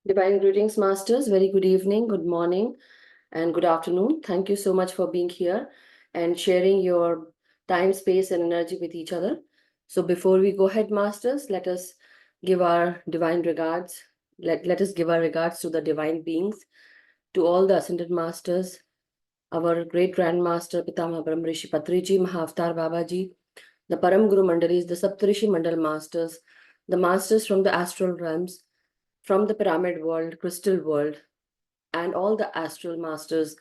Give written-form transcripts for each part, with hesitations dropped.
Divine greetings, Masters. Very good evening, good morning, and good afternoon. Thank you so much for being here and sharing your time, space, and energy with each other. So, before we go ahead, Masters, let us give our divine regards. Let us give our regards to the divine beings, to all the ascended masters, our great grandmaster, Pitama Param Rishi Patriji, Mahavtar Babaji, the Param Guru Mandalis, the Saptarishi Mandal masters, the masters from the astral realms, from the pyramid world, crystal world, and all the astral masters,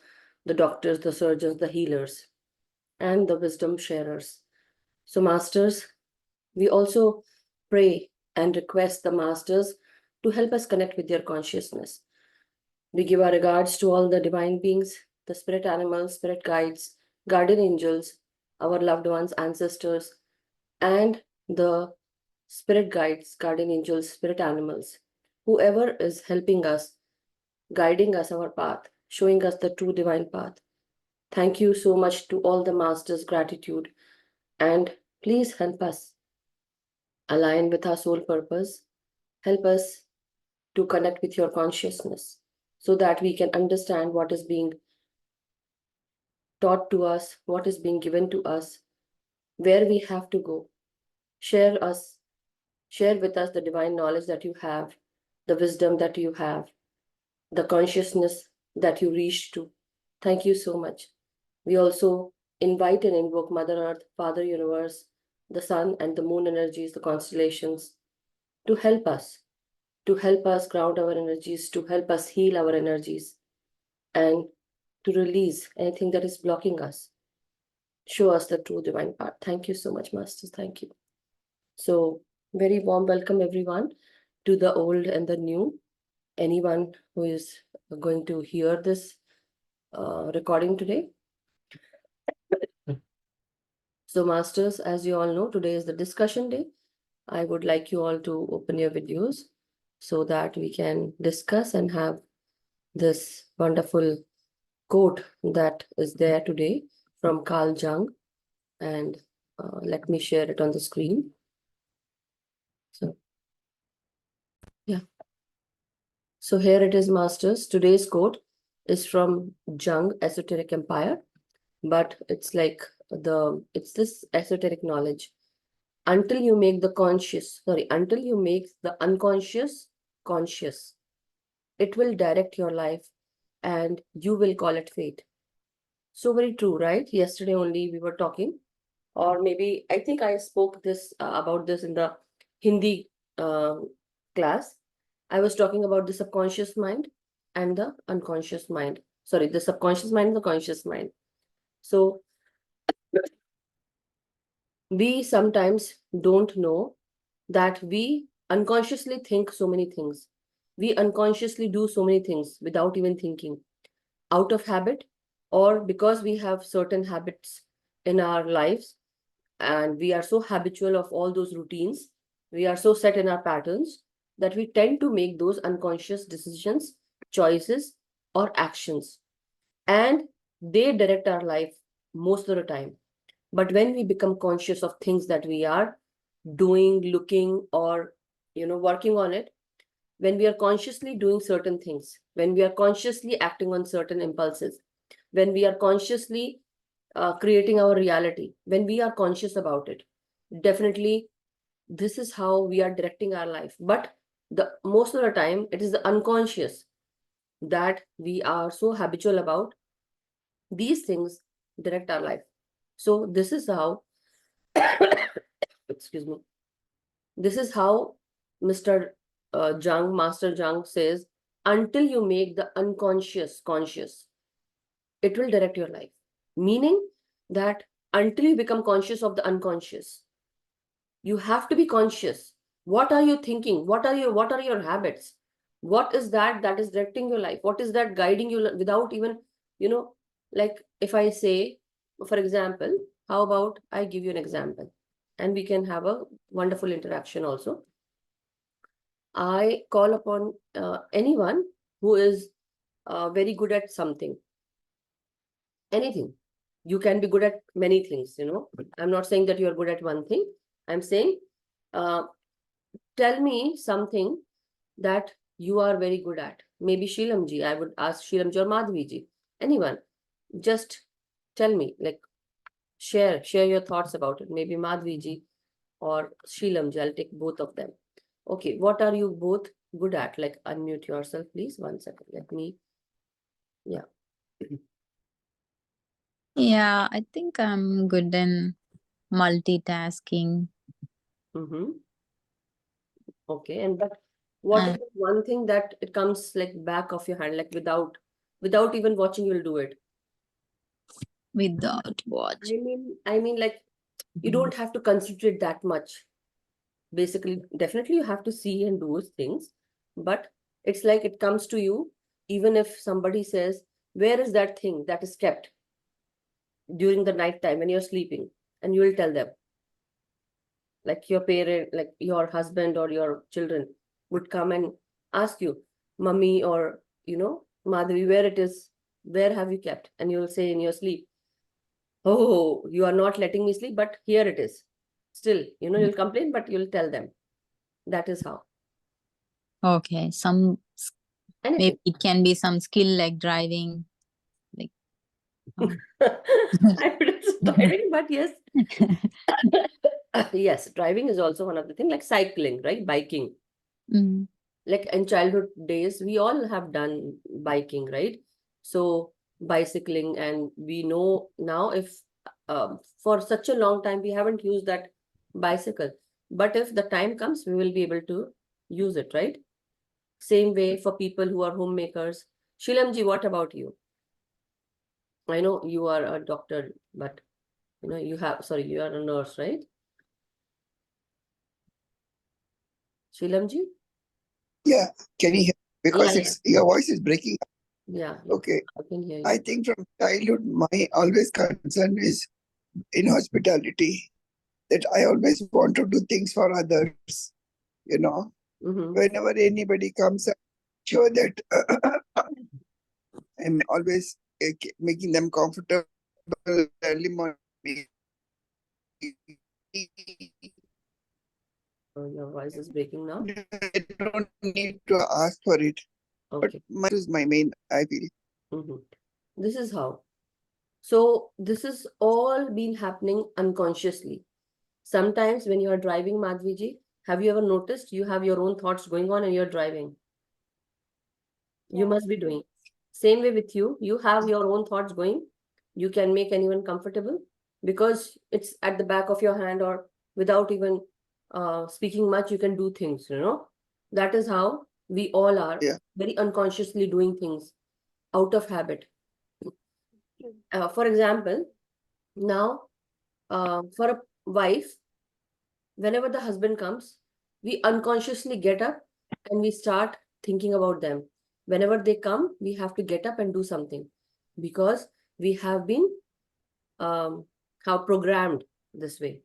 the doctors, the surgeons, the healers, and the wisdom sharers. So, masters, we also pray and request the masters to help us connect with their consciousness. We give our regards to all the divine beings, the spirit animals, spirit guides, guardian angels, our loved ones, ancestors, and the spirit guides, guardian angels, spirit animals, whoever is helping us, guiding us our path, showing us the true divine path. Thank you so much to all the masters, gratitude, and please help us align with our soul purpose. Help us to connect with your consciousness so that we can understand what is being taught to us, what is being given to us, where we have to go. Share with us the divine knowledge that you have, the wisdom that you have, the consciousness that you reach to. Thank you so much. We also invite and invoke Mother Earth, Father Universe, the Sun and the Moon energies, the constellations, to help us ground our energies, to help us heal our energies, and to release anything that is blocking us. Show us the true divine path. Thank you so much, Masters. Thank you. So, very warm welcome, everyone, to the old and the new. Anyone who is going to hear this recording today. So, Masters, as you all know, today is the discussion day. I would like you all to open your videos so that we can discuss and have this wonderful quote that is there today from Carl Jung. And let me share it on the screen. So, yeah. So here it is, Masters. Today's quote is from Jung, Esoteric Empire, but it's like it's this esoteric knowledge. Until you make until you make the unconscious conscious, it will direct your life and you will call it fate. So very true, right? Yesterday only we were talking, or maybe I think I spoke this about this in the Hindi class. I was talking about the subconscious mind and the unconscious mind. Sorry, the subconscious mind and the conscious mind. So we sometimes don't know that we unconsciously think so many things. We unconsciously do so many things without even thinking, out of habit, or because we have certain habits in our lives and we are so habitual of all those routines, we are so set in our patterns that we tend to make those unconscious decisions, choices, or actions. And they direct our life most of the time. But when we become conscious of things that we are doing, looking, or working on it, when we are consciously doing certain things, when we are consciously acting on certain impulses, when we are consciously creating our reality, when we are conscious about it, definitely this is how we are directing our life. But the most of the time, it is the unconscious that we are so habitual about. These things direct our life. So this is how, excuse me, this is how Mr. Jung, Master Jung says, until you make the unconscious conscious, it will direct your life. Meaning that until you become conscious of the unconscious, you have to be conscious. What are you thinking? What are your habits? What is that is directing your life? What is that guiding you without even, like if I say, for example, how about I give you an example and we can have a wonderful interaction also. I call upon anyone who is very good at something, anything. You can be good at many things, I'm not saying that you are good at one thing. I'm saying, tell me something that you are very good at? Maybe Sheelamji, I would ask Sheelamji or Madhviji, anyone. Just tell me, like, share your thoughts about it. Maybe Madhviji or Sheelamji, I'll take both of them. Okay, what are you both good at? Like, unmute yourself, please. 1 second. Let me, yeah. Yeah, I think I'm good in multitasking. Mm-hmm. Okay, and but what is And the one thing that it comes like back of your hand, like without even watching, you'll do it? without watch. I mean, like, you don't have to concentrate that much. Basically, definitely you have to see and do things, but it's like it comes to you, even if somebody says, where is that thing that is kept during the night time when you're sleeping? And you will tell them, like your parent, like your husband or your children would come and ask you, mummy, or Madhavi, where it is, where have you kept? And you'll say in your sleep, oh, you are not letting me sleep, but here it is. Still, you'll complain, but you'll tell them. That is how. Okay, maybe Anything. it can be some skill like driving, like. I wouldn't say driving, but yes. Yes, driving is also one of the things, like cycling, right? Biking. Mm. Like in childhood days, we all have done biking, right? So bicycling, and we know now, if for such a long time we haven't used that bicycle, but if the time comes, we will be able to use it, right? Same way for people who are homemakers. Shilamji, what about you? I know you are a doctor, but you are a nurse, right? Shilamji? Yeah, can you hear? Yeah, Because yeah, it's your voice is breaking up. yeah, Okay. I can hear I you. think from childhood, my always concern is in hospitality, that I always want to do things for others. Mm-hmm. Whenever anybody comes, I'm sure that I'm always making them comfortable early morning. Oh, your voice is breaking now. I don't need to ask for it, but Okay. is my main, I feel. Mm-hmm. This is how. So this is all been happening unconsciously. Sometimes when you are driving, Madhviji, have you ever noticed you have your own thoughts going on and you're driving? You must be doing. Same way with you. You have your own thoughts going. You can make anyone comfortable because it's at the back of your hand, or without even speaking much, you can do things. That is how we all are, Yeah. very unconsciously doing things out of habit. For example, now, for a wife, whenever the husband comes, we unconsciously get up and we start thinking about them. Whenever they come, we have to get up and do something because we have been how programmed this way.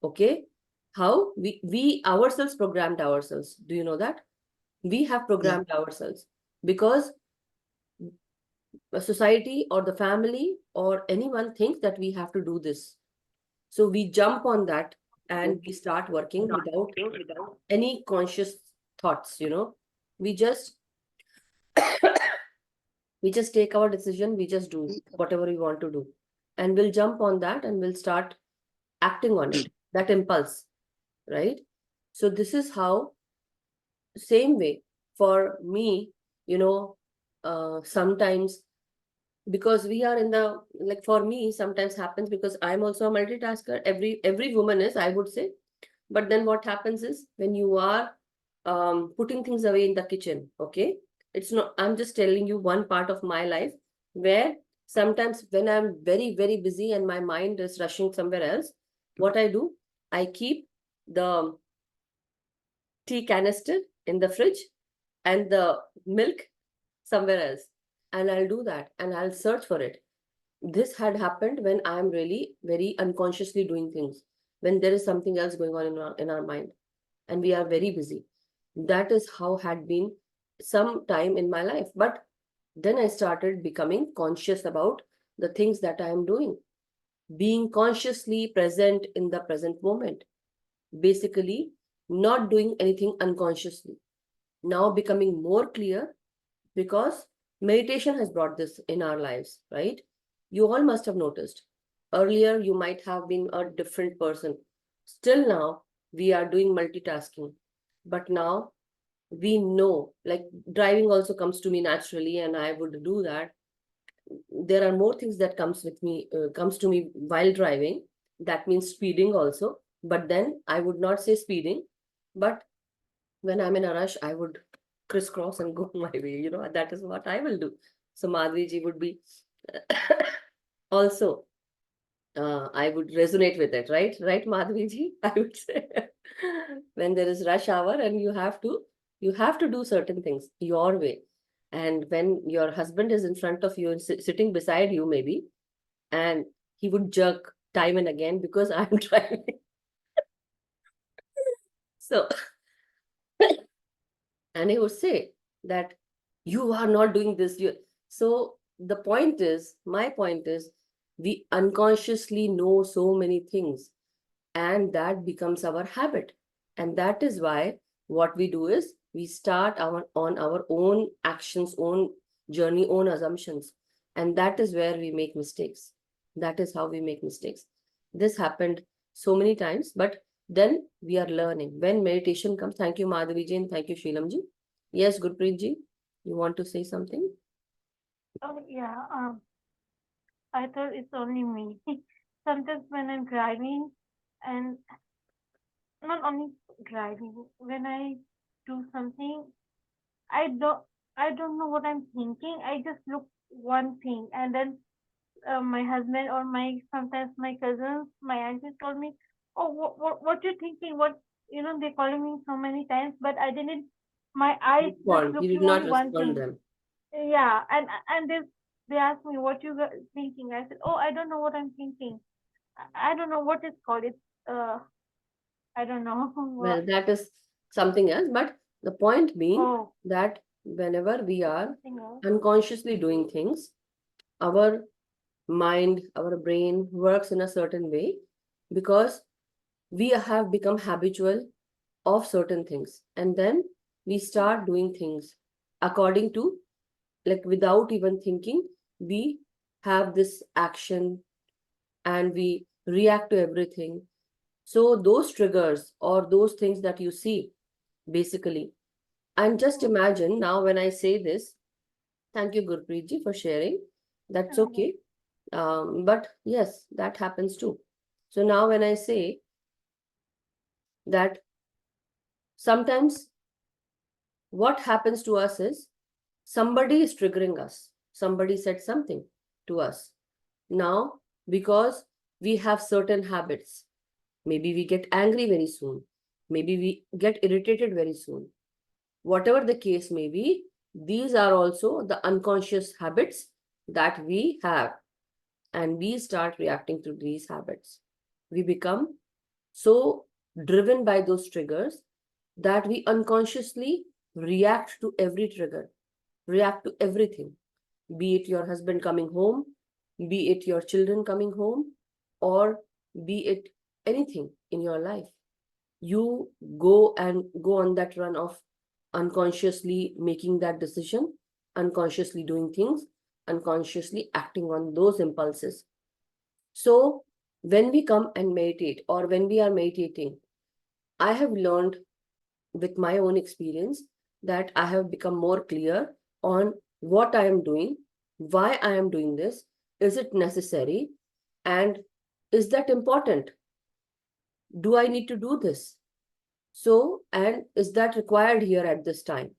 Okay, how we ourselves programmed ourselves. Do you know that we have Yeah. programmed ourselves because a society or the family or anyone thinks that we have to do this. So we jump on that and we start working without any conscious thoughts. We just we just take our decision, we just do whatever we want to do. And we'll jump on that and we'll start acting on it. That impulse, right? So this is how, same way for me, sometimes, because we are in the, like, for me sometimes happens because I'm also a multitasker. Every woman is, I would say. But then what happens is when you are putting things away in the kitchen, okay? It's not, I'm just telling you one part of my life where sometimes when I'm very, very busy and my mind is rushing somewhere else, what I do, I keep the tea canister in the fridge and the milk somewhere else. And I'll do that and I'll search for it. This had happened when I'm really very unconsciously doing things, when there is something else going on in our mind and we are very busy. That is how had been some time in my life. But then I started becoming conscious about the things that I am doing, being consciously present in the present moment, basically not doing anything unconsciously. now becoming more clear because meditation has brought this in our lives, right? You all must have noticed. Earlier, you might have been a different person. Still now, we are doing multitasking. But now we know, like driving also comes to me naturally, and I would do that. There are more things that comes to me while driving. That means speeding also. But then I would not say speeding, but when I'm in a rush, I would crisscross and go my way. That is what I will do. So Madhvi ji would be also, I would resonate with it, right? Right, Madhvi ji? I would say when there is rush hour and you have to do certain things your way. And when your husband is in front of you and sitting beside you, maybe, and he would jerk time and again because I'm driving. So, and he would say that you are not doing this. So the point is, my point is, we unconsciously know so many things, and that becomes our habit. And that is why what we do is we start on our own actions, own journey, own assumptions. And that is where we make mistakes. That is how we make mistakes. This happened so many times, but then we are learning. When meditation comes, thank you, Madhavi ji, and thank you, Sheelam ji. Yes, Gurpreet ji, you want to say something? Oh yeah, I thought it's only me. Sometimes when I'm driving, and not only driving, when I do something, I don't I don't know what I'm thinking. I just look one thing, and then my husband or my sometimes my cousins, my aunties told me, "Oh, what you thinking? What they calling me so many times, but I didn't. My eyes just Respond. You did looking not only one respond thing. them. Yeah, and they asked me what you thinking. I said, oh, I don't know what I'm thinking. I don't know what it's called. It's I don't know Well, what. that is something else. But the point being Oh, that whenever we are something else. unconsciously doing things, our mind, our brain works in a certain way because we have become habitual of certain things. And then we start doing things according to, like, without even thinking, we have this action and we react to everything. So those triggers or those things that you see, basically, and just Mm, imagine now when I say this, thank you, Gurpreet ji, for sharing. That's mm, okay. But yes, that happens too. So now when I say that sometimes what happens to us is somebody is triggering us. Somebody said something to us. Now, because we have certain habits, maybe we get angry very soon. Maybe we get irritated very soon. Whatever the case may be, these are also the unconscious habits that we have, and we start reacting to these habits. We become so driven by those triggers that we unconsciously react to every trigger, react to everything, be it your husband coming home, be it your children coming home, or be it anything in your life. You go on that run of unconsciously making that decision, unconsciously doing things, unconsciously acting on those impulses. So when we come and meditate, or when we are meditating, I have learned with my own experience that I have become more clear on what I am doing, why I am doing this, is it necessary, and is that important? Do I need to do this? So, and is that required here at this time?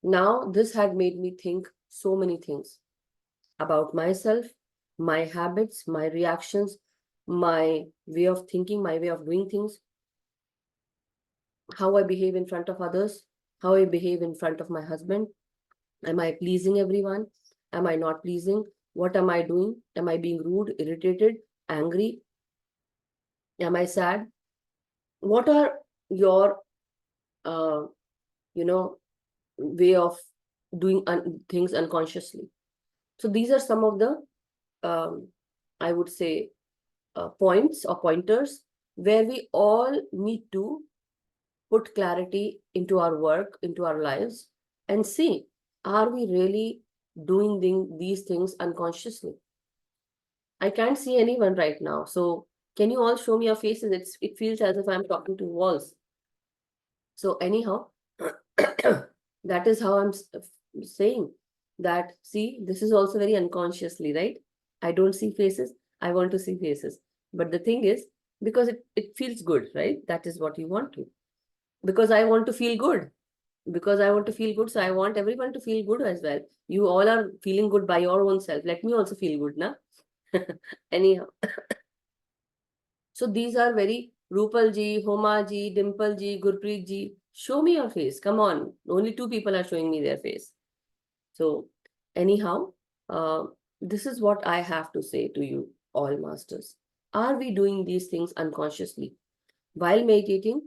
Now, this had made me think so many things about myself, my habits, my reactions, my way of thinking, my way of doing things, how I behave in front of others, how I behave in front of my husband. Am I pleasing everyone? Am I not pleasing? What am I doing? Am I being rude, irritated, angry? Am I sad? What are your, uh, you know, way of doing things unconsciously? So these are some of the, I would say, points or pointers where we all need to put clarity into our work, into our lives, and see, are we really doing these things unconsciously? I can't see anyone right now. So can you all show me your faces? It feels as if I'm talking to walls. So anyhow, that is how I'm saying that, see, this is also very unconsciously, right? I don't see faces. I want to see faces. But the thing is, because it feels good, right? That is what you want to. Because I want to feel good. Because I want to feel good. So I want everyone to feel good as well. You all are feeling good by your own self. Let me also feel good, na? Anyhow. So these are very Rupal ji, Homa ji, Dimple ji, Gurpreet ji. Show me your face. Come on. Only two people are showing me their face. So anyhow, uh, this is what I have to say to you all masters. Are we doing these things unconsciously? While meditating,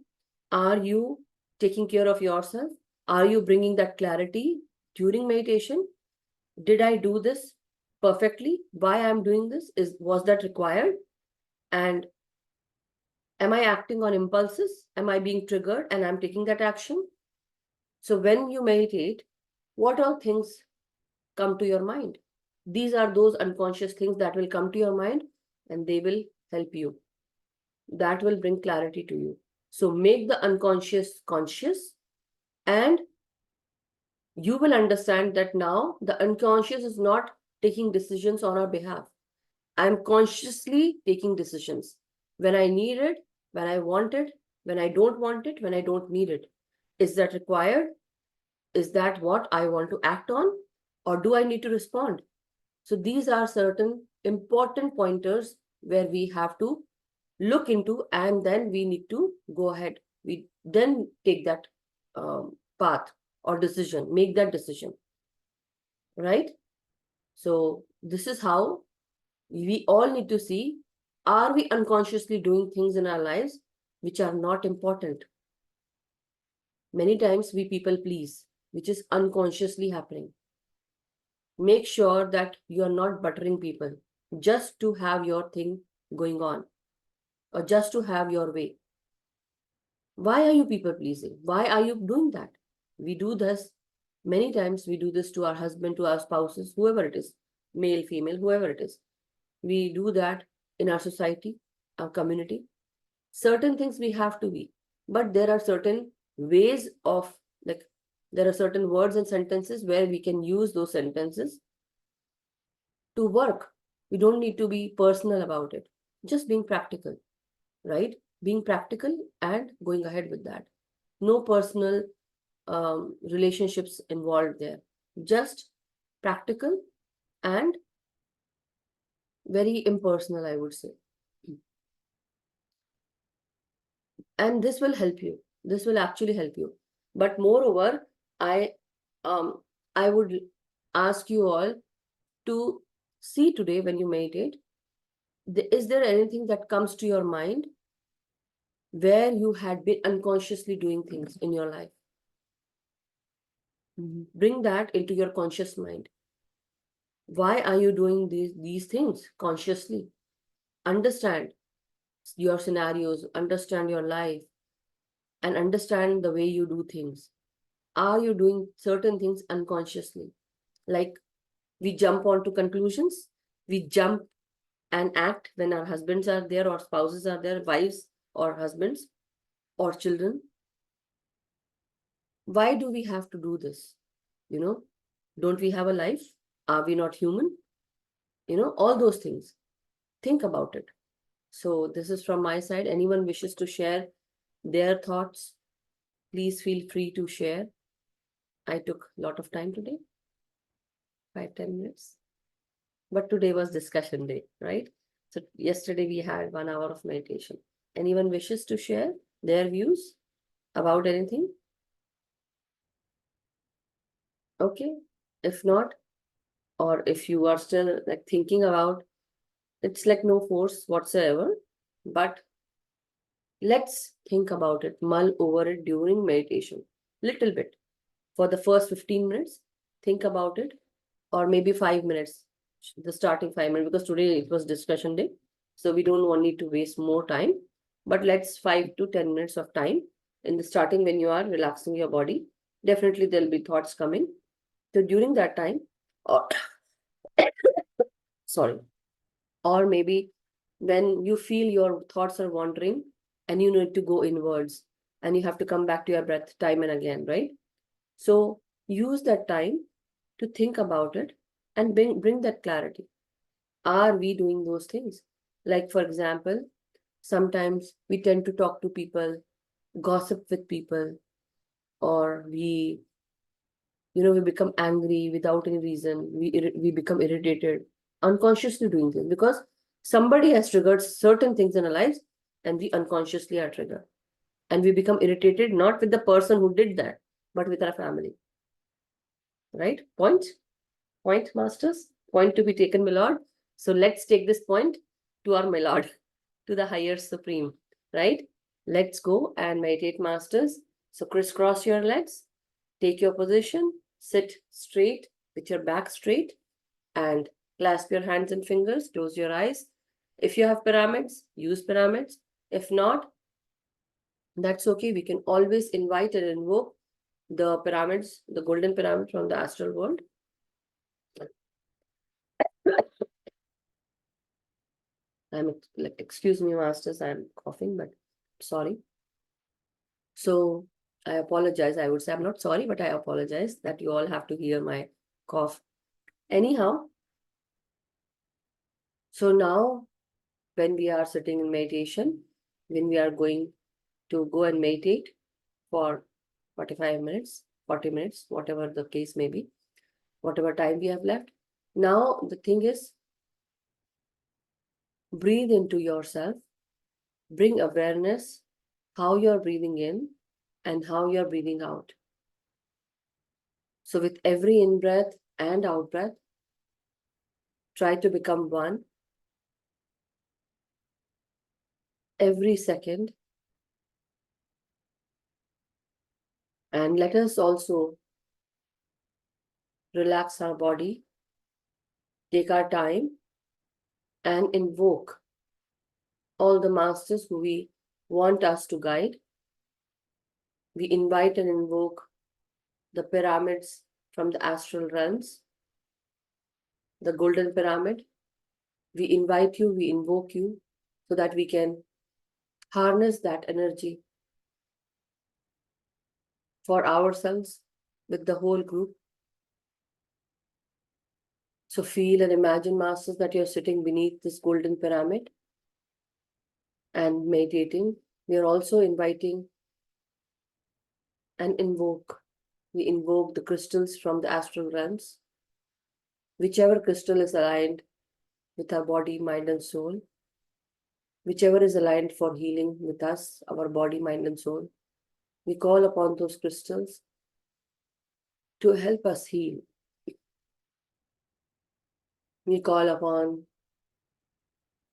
are you taking care of yourself? Are you bringing that clarity during meditation? Did I do this perfectly? Why I'm doing this? Was that required? And am I acting on impulses? Am I being triggered and I'm taking that action? So when you meditate, what all things come to your mind? These are those unconscious things that will come to your mind and they will help you. That will bring clarity to you. So make the unconscious conscious, and you will understand that now the unconscious is not taking decisions on our behalf. I'm consciously taking decisions when I need it, when I want it, when I don't want it, when I don't need it. Is that required? Is that what I want to act on? Or do I need to respond? So these are certain important pointers where we have to look into, and then we need to go ahead. We then take that path or decision, make that decision, right? So this is how we all need to see, are we unconsciously doing things in our lives which are not important? Many times we people please, which is unconsciously happening. Make sure that you are not buttering people just to have your thing going on or just to have your way. Why are you people pleasing? Why are you doing that? We do this many times. We do this to our husband, to our spouses, whoever it is, male, female, whoever it is. We do that in our society, our community. Certain things we have to be, but there are certain ways of, like, there are certain words and sentences where we can use those sentences to work. We don't need to be personal about it. Just being practical, right? Being practical and going ahead with that. No personal relationships involved there. Just practical and very impersonal, I would say. And this will help you. This will actually help you. But moreover, I would ask you all to see today when you meditate, is there anything that comes to your mind where you had been unconsciously doing things in your life? Bring that into your conscious mind. Why are you doing these things consciously? Understand your scenarios, understand your life, and understand the way you do things. Are you doing certain things unconsciously? Like, we jump onto conclusions, we jump and act when our husbands are there or spouses are there, wives or husbands or children. Why do we have to do this? Don't we have a life? Are we not human? All those things. Think about it. So this is from my side. Anyone wishes to share their thoughts, please feel free to share. I took a lot of time today, 5-10 minutes. But today was discussion day, right? So yesterday we had 1 hour of meditation. Anyone wishes to share their views about anything? Okay. If not, or if you are still like thinking about, it's like no force whatsoever, but let's think about it, mull over it during meditation, little bit. For the first 15 minutes, think about it, or maybe 5 minutes, the starting 5 minutes, because today it was discussion day. So we don't want need to waste more time, but let's 5 to 10 minutes of time in the starting when you are relaxing your body. Definitely there'll be thoughts coming. So during that time, or sorry, or maybe when you feel your thoughts are wandering and you need to go inwards and you have to come back to your breath time and again, right? So use that time to think about it and bring that clarity. Are we doing those things? Like, for example, sometimes we tend to talk to people, gossip with people, or we become angry without any reason. We become irritated, unconsciously doing things because somebody has triggered certain things in our lives, and we unconsciously are triggered, and we become irritated not with the person who did that, but with our family. Right? Point, masters. Point to be taken, my lord. So let's take this point to our my lord, to the higher supreme. Right? Let's go and meditate, masters. So crisscross your legs. Take your position, sit straight with your back straight, and clasp your hands and fingers, close your eyes. If you have pyramids, use pyramids. If not, that's okay. We can always invite and invoke the pyramids, the golden pyramid from the astral world. Excuse me, masters, I'm coughing, but sorry. So I apologize. I would say I'm not sorry, but I apologize that you all have to hear my cough. Anyhow, so now when we are sitting in meditation, when we are going to go and meditate for 45 minutes, 40 minutes, whatever the case may be, whatever time we have left. Now, the thing is, breathe into yourself, bring awareness how you're breathing in and how you're breathing out. So, with every in breath and out breath, try to become one every second. And let us also relax our body, take our time, and invoke all the masters who we want us to guide. We invite and invoke the pyramids from the astral realms, the golden pyramid. We invite you, we invoke you so that we can harness that energy for ourselves with the whole group. So feel and imagine, masters, that you're sitting beneath this golden pyramid and meditating. We are also inviting and invoke. We invoke the crystals from the astral realms. Whichever crystal is aligned with our body, mind, and soul, whichever is aligned for healing with us, our body, mind, and soul, we call upon those crystals to help us heal. We call upon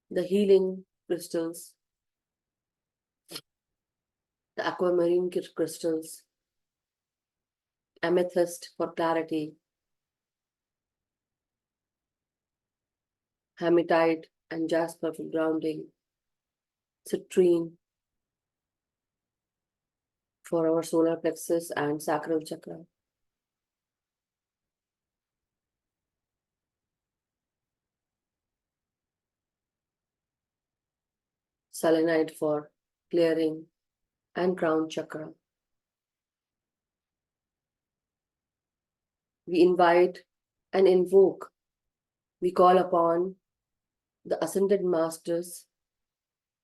the healing crystals, the aquamarine crystals, amethyst for clarity, hematite and jasper for grounding, citrine for our solar plexus and sacral chakra. Selenite for clearing and crown chakra. We invite and invoke, we call upon the ascended masters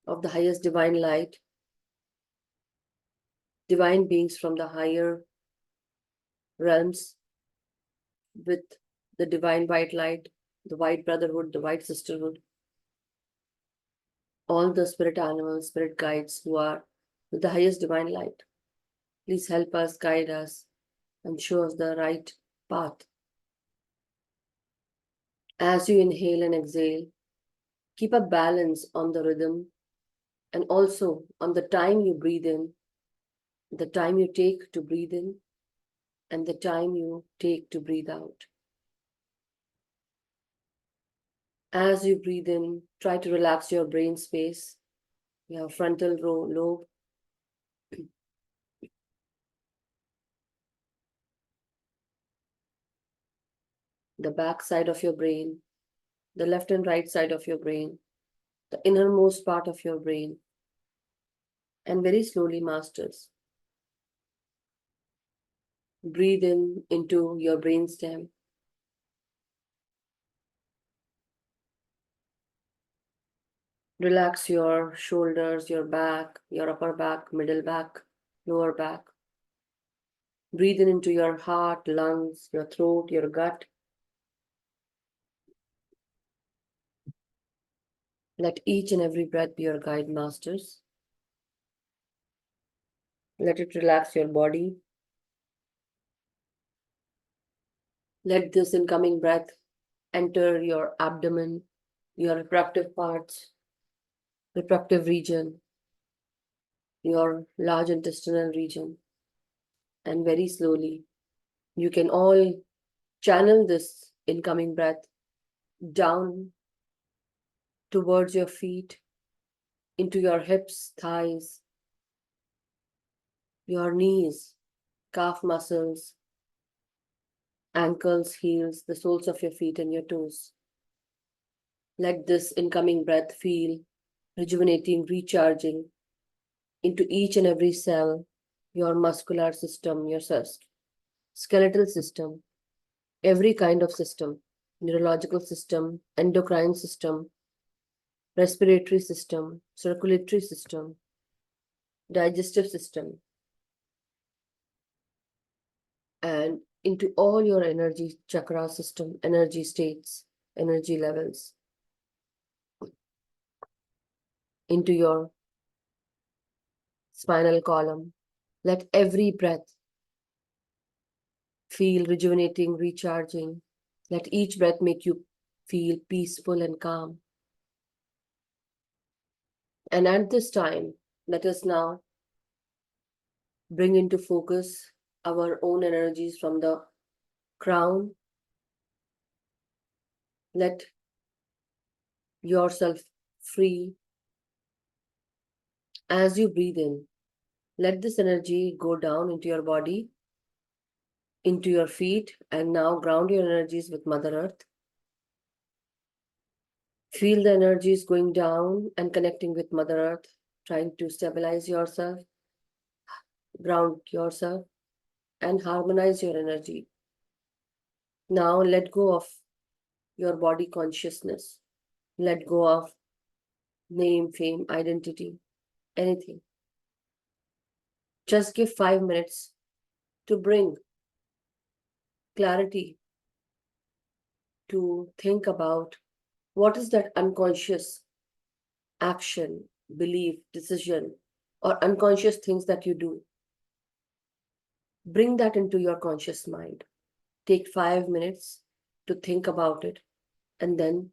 of the highest divine light, divine beings from the higher realms with the divine white light, the white brotherhood, the white sisterhood, all the spirit animals, spirit guides who are with the highest divine light. Please help us, guide us, and show us the right path. As you inhale and exhale, keep a balance on the rhythm and also on the time you breathe in, the time you take to breathe in, and the time you take to breathe out. As you breathe in, try to relax your brain space, your frontal lobe, the back side of your brain, the left and right side of your brain, the innermost part of your brain, and very slowly, masters, breathe in into your brainstem. Relax your shoulders, your back, your upper back, middle back, lower back. Breathe in into your heart, lungs, your throat, your gut. Let each and every breath be your guide, masters. Let it relax your body. Let this incoming breath enter your abdomen, your reproductive parts, reproductive region, your large intestinal region, and very slowly you can all channel this incoming breath down towards your feet, into your hips, thighs, your knees, calf muscles, ankles, heels, the soles of your feet, and your toes. Let this incoming breath feel rejuvenating, recharging into each and every cell, your muscular system, your skeletal system, every kind of system, neurological system, endocrine system, respiratory system, circulatory system, digestive system, and into all your energy chakra system, energy states, energy levels, into your spinal column. Let every breath feel rejuvenating, recharging. Let each breath make you feel peaceful and calm. And at this time, let us now bring into focus our own energies from the crown. Let yourself free. As you breathe in, let this energy go down into your body, into your feet, and now ground your energies with Mother Earth. Feel the energies going down and connecting with Mother Earth, trying to stabilize yourself, ground yourself, and harmonize your energy. Now let go of your body consciousness. Let go of name, fame, identity, anything. Just give 5 minutes to bring clarity, to think about what is that unconscious action, belief, decision, or unconscious things that you do. Bring that into your conscious mind. Take 5 minutes to think about it and then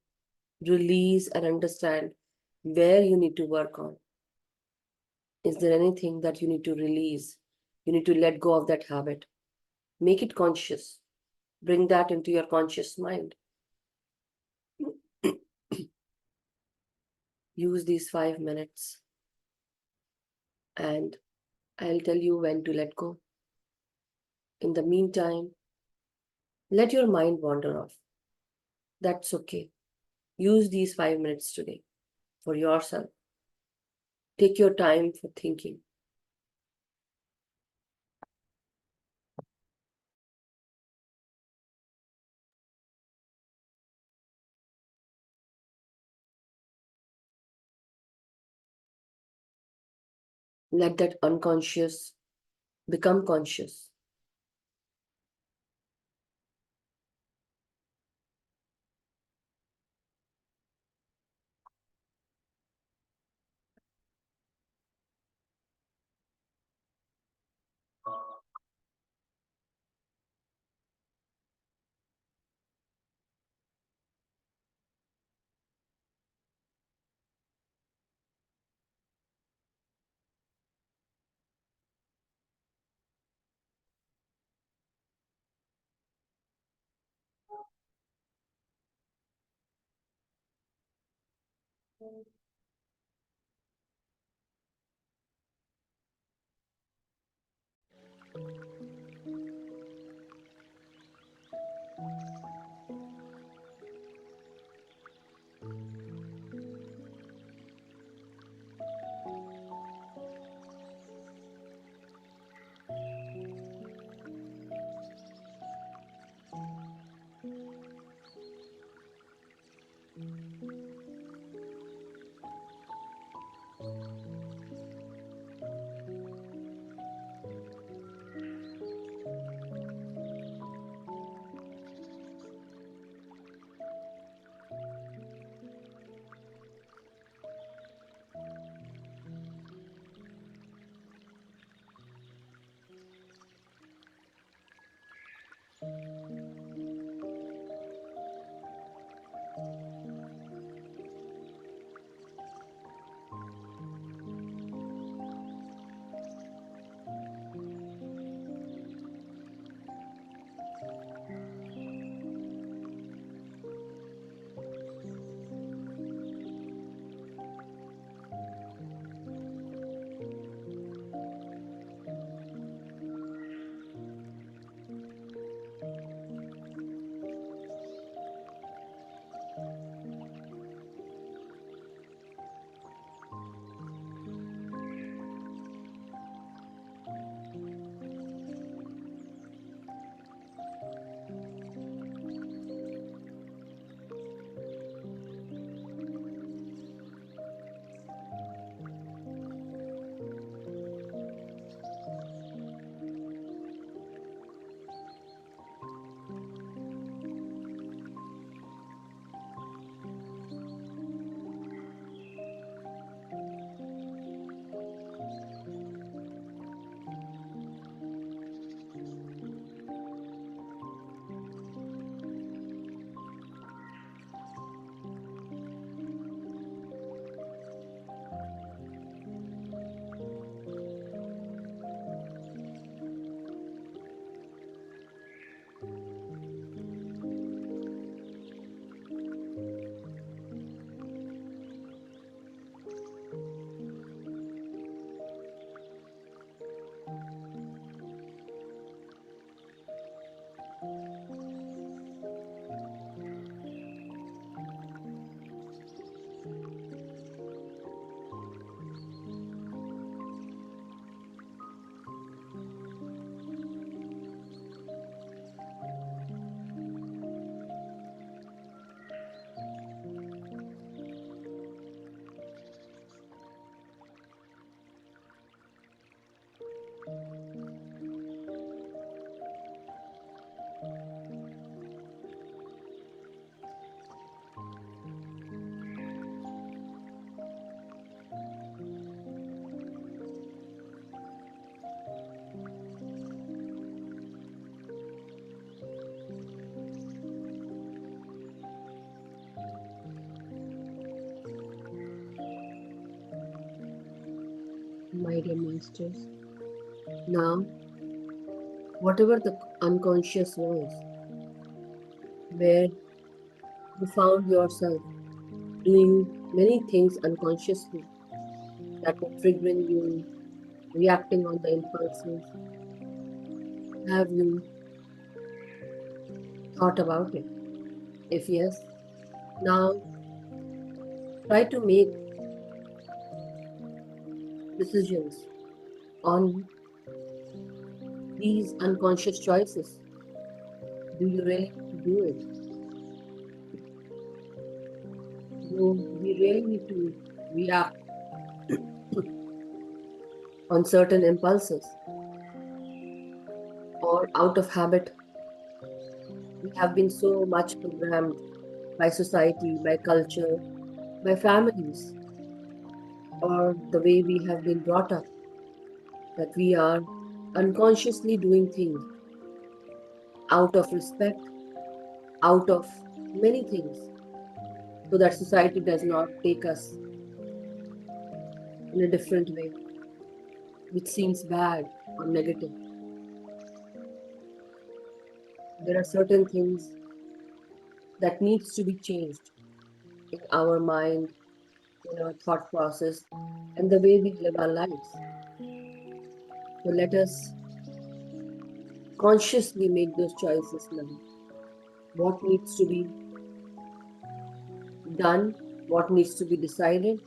release and understand where you need to work on. Is there anything that you need to release? You need to let go of that habit. Make it conscious. Bring that into your conscious mind. Use these 5 minutes and I'll tell you when to let go. In the meantime, let your mind wander off. That's okay. Use these 5 minutes today for yourself. Take your time for thinking. Let that unconscious become conscious. my dear masters. Now, whatever the unconscious was, where you found yourself doing many things unconsciously that were triggering you, reacting on the impulses, have you thought about it? If yes, now try to make decisions on these unconscious choices. Do you really need to do it? Do we really need to react on certain impulses? Or out of habit, we have been so much programmed by society, by culture, by families, or the way we have been brought up that we are unconsciously doing things out of respect, out of many things, so that society does not take us in a different way, which seems bad or negative. There are certain things that needs to be changed in our mind, in our thought process, and the way we live our lives. So let us consciously make those choices now. What needs to be done, what needs to be decided,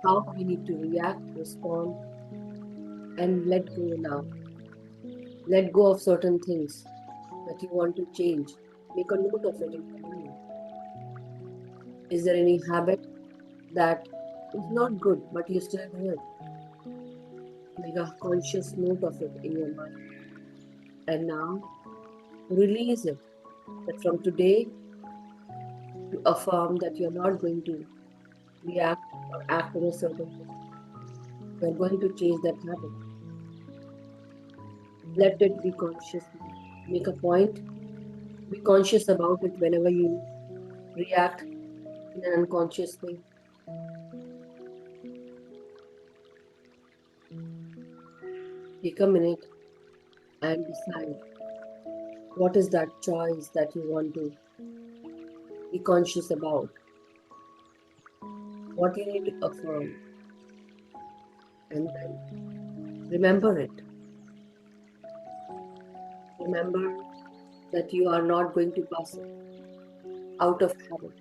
how we need to react, respond, and let go now. Let go of certain things that you want to change. Make a note of it in your mind. Is there any habit that is not good, but you still do it? Make a conscious note of it in your mind. And now release it. That from today, you affirm that you're not going to react or act in a certain way. You're going to change that habit. Let it be conscious now. Make a point. Be conscious about it whenever you react in an unconscious way. Take a minute and decide what is that choice that you want to be conscious about. What you need to affirm. And then remember it. Remember that you are not going to pass it out of habit,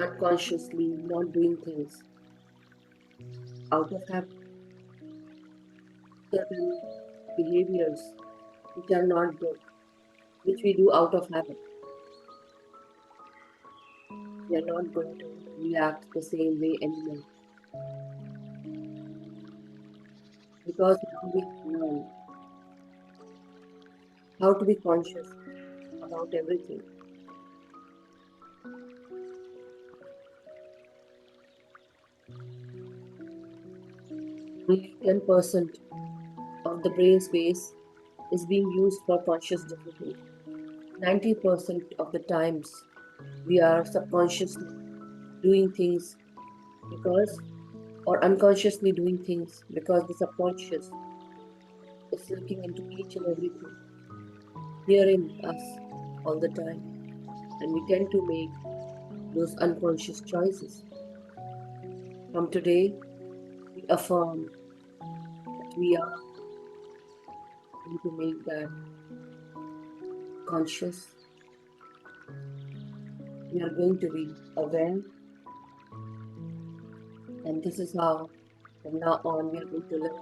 unconsciously not doing things out of habit, certain behaviors which are not good, which we do out of habit. We are not going to react the same way anymore because now we have learned how to be conscious about everything. Only 10% of the brain space is being used for conscious decisions. 90% of the times we are subconsciously doing things because, or unconsciously doing things because the subconscious is looking into each and everything, hearing us all the time, and we tend to make those unconscious choices. From today, we affirm that we are going to make that conscious. We are going to be aware, and this is how from now on we are going to live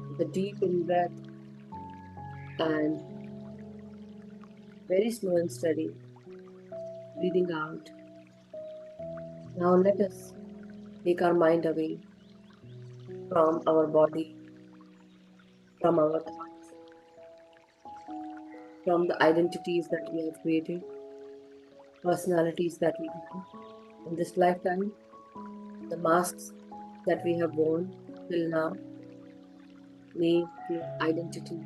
with a deep in breath and very slow and steady breathing out. Now let us take our mind away from our body, from our thoughts, from the identities that we have created, personalities that we have in this lifetime, the masks that we have worn till now, name, fame, identity,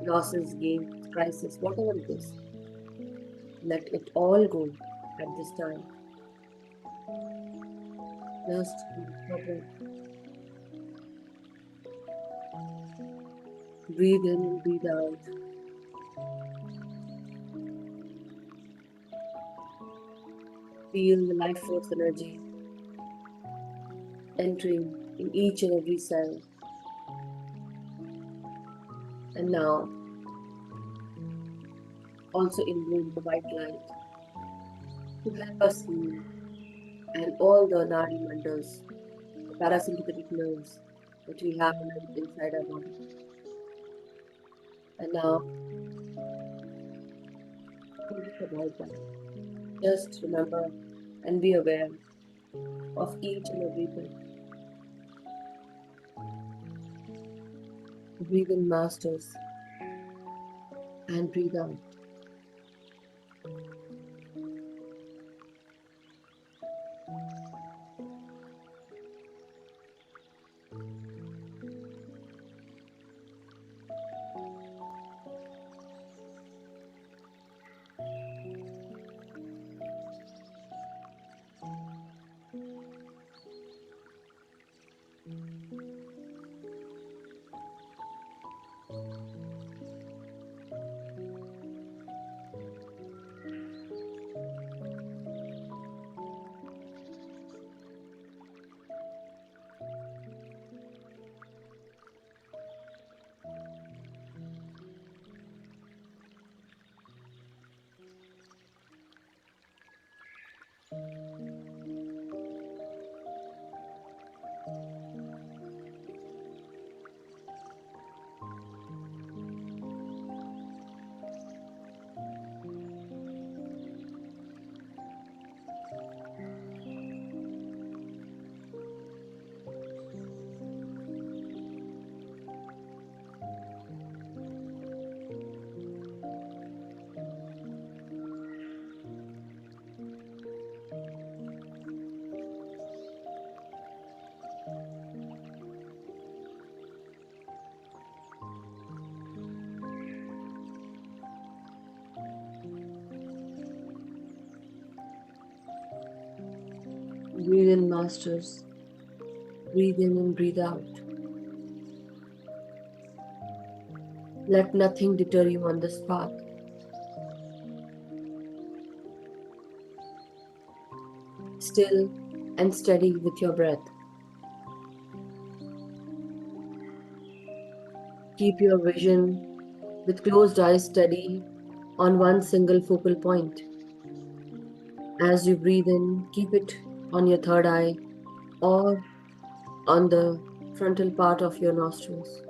losses, gains, crisis, whatever it is. Let it all go at this time. Just hold your breath. Breathe in and breathe out. Feel the life force energy entering in each and every cell. And now also involve the white light to help us heal and all the nadi mandals, the parasympathetic nerves that we have inside our body. And now forget about that. Just remember and be aware of each and every breath. Breathe in, masters, and breathe out. Breathe in, masters. Breathe in and breathe out. Let nothing deter you on this path. Still and steady with your breath. Keep your vision with closed eyes steady on one single focal point. As you breathe in, keep it on your third eye or on the frontal part of your nostrils.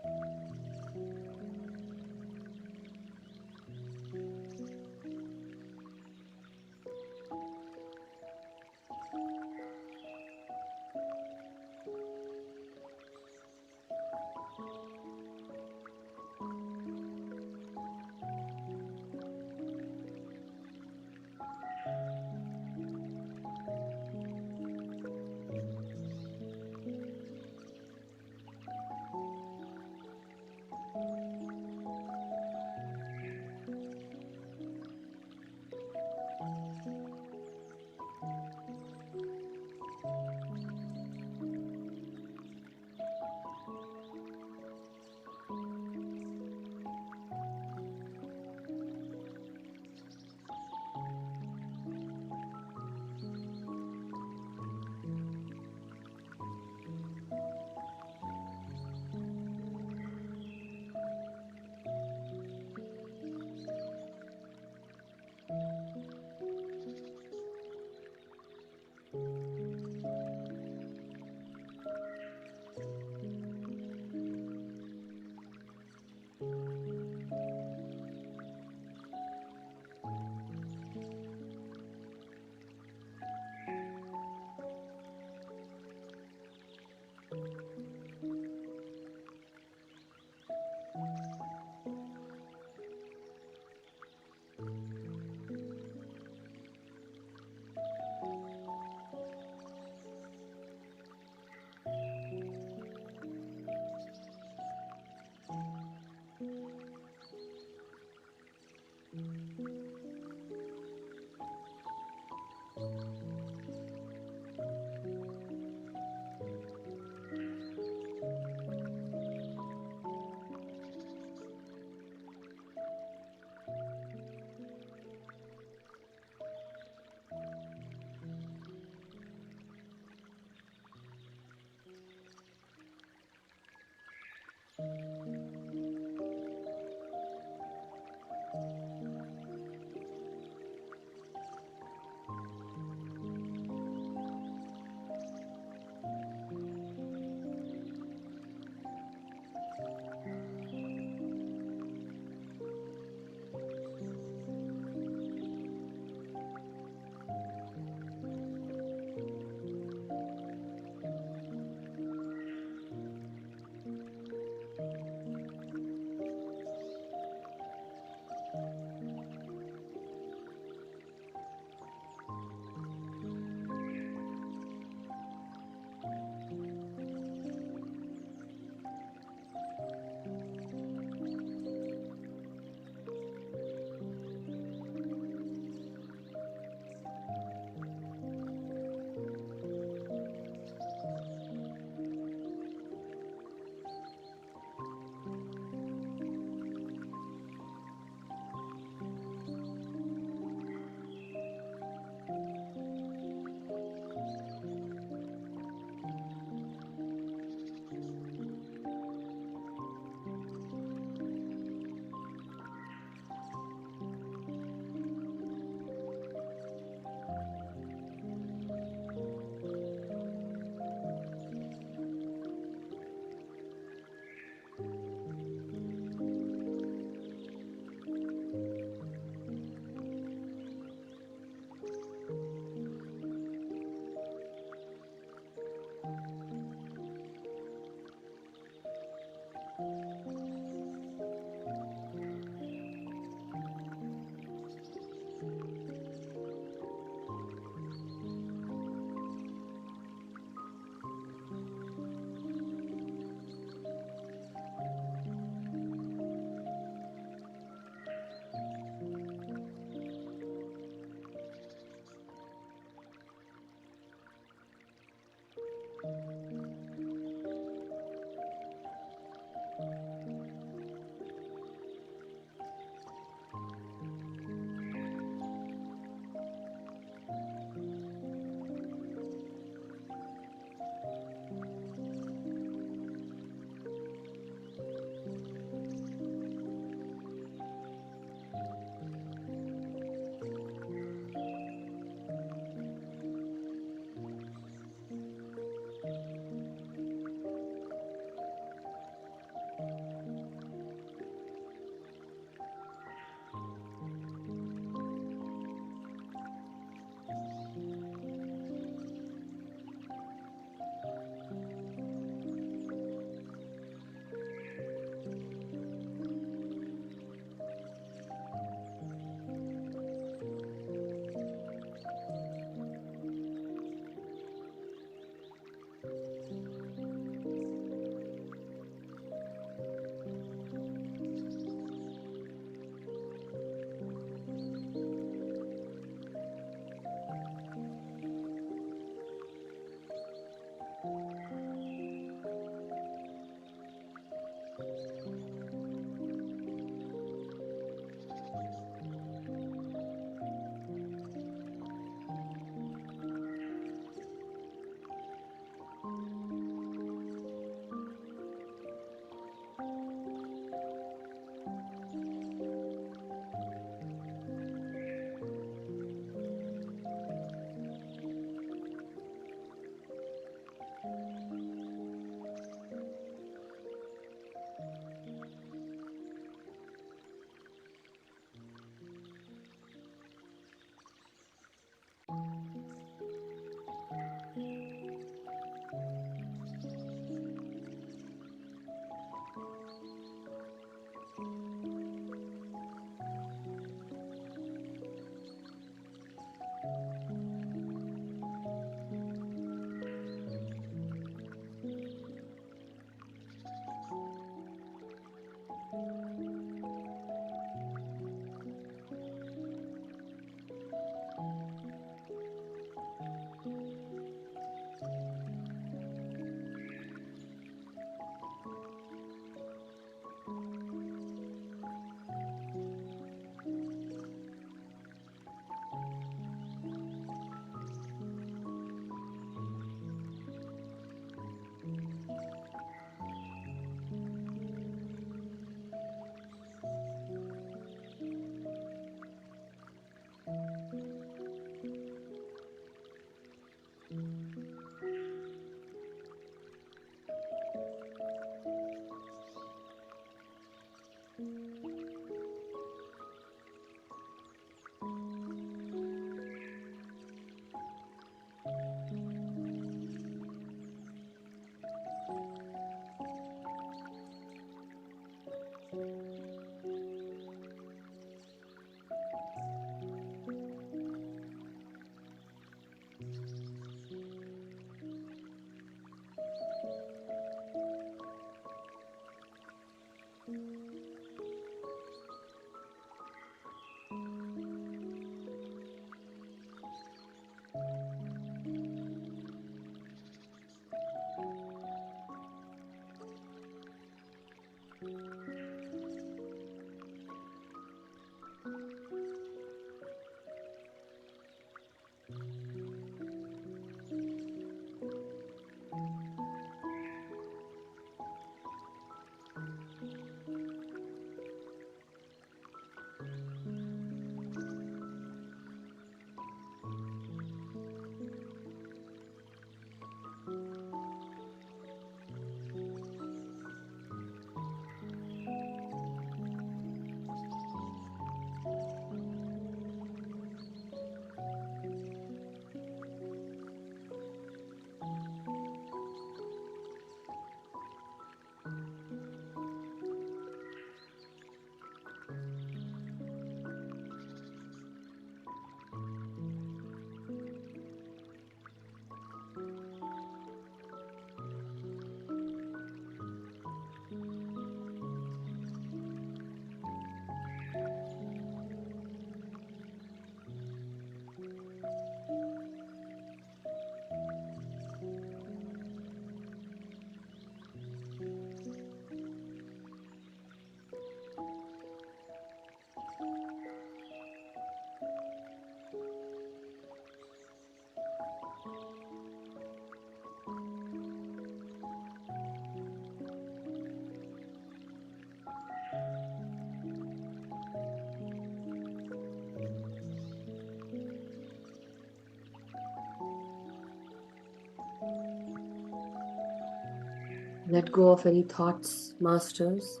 Let go of any thoughts, masters.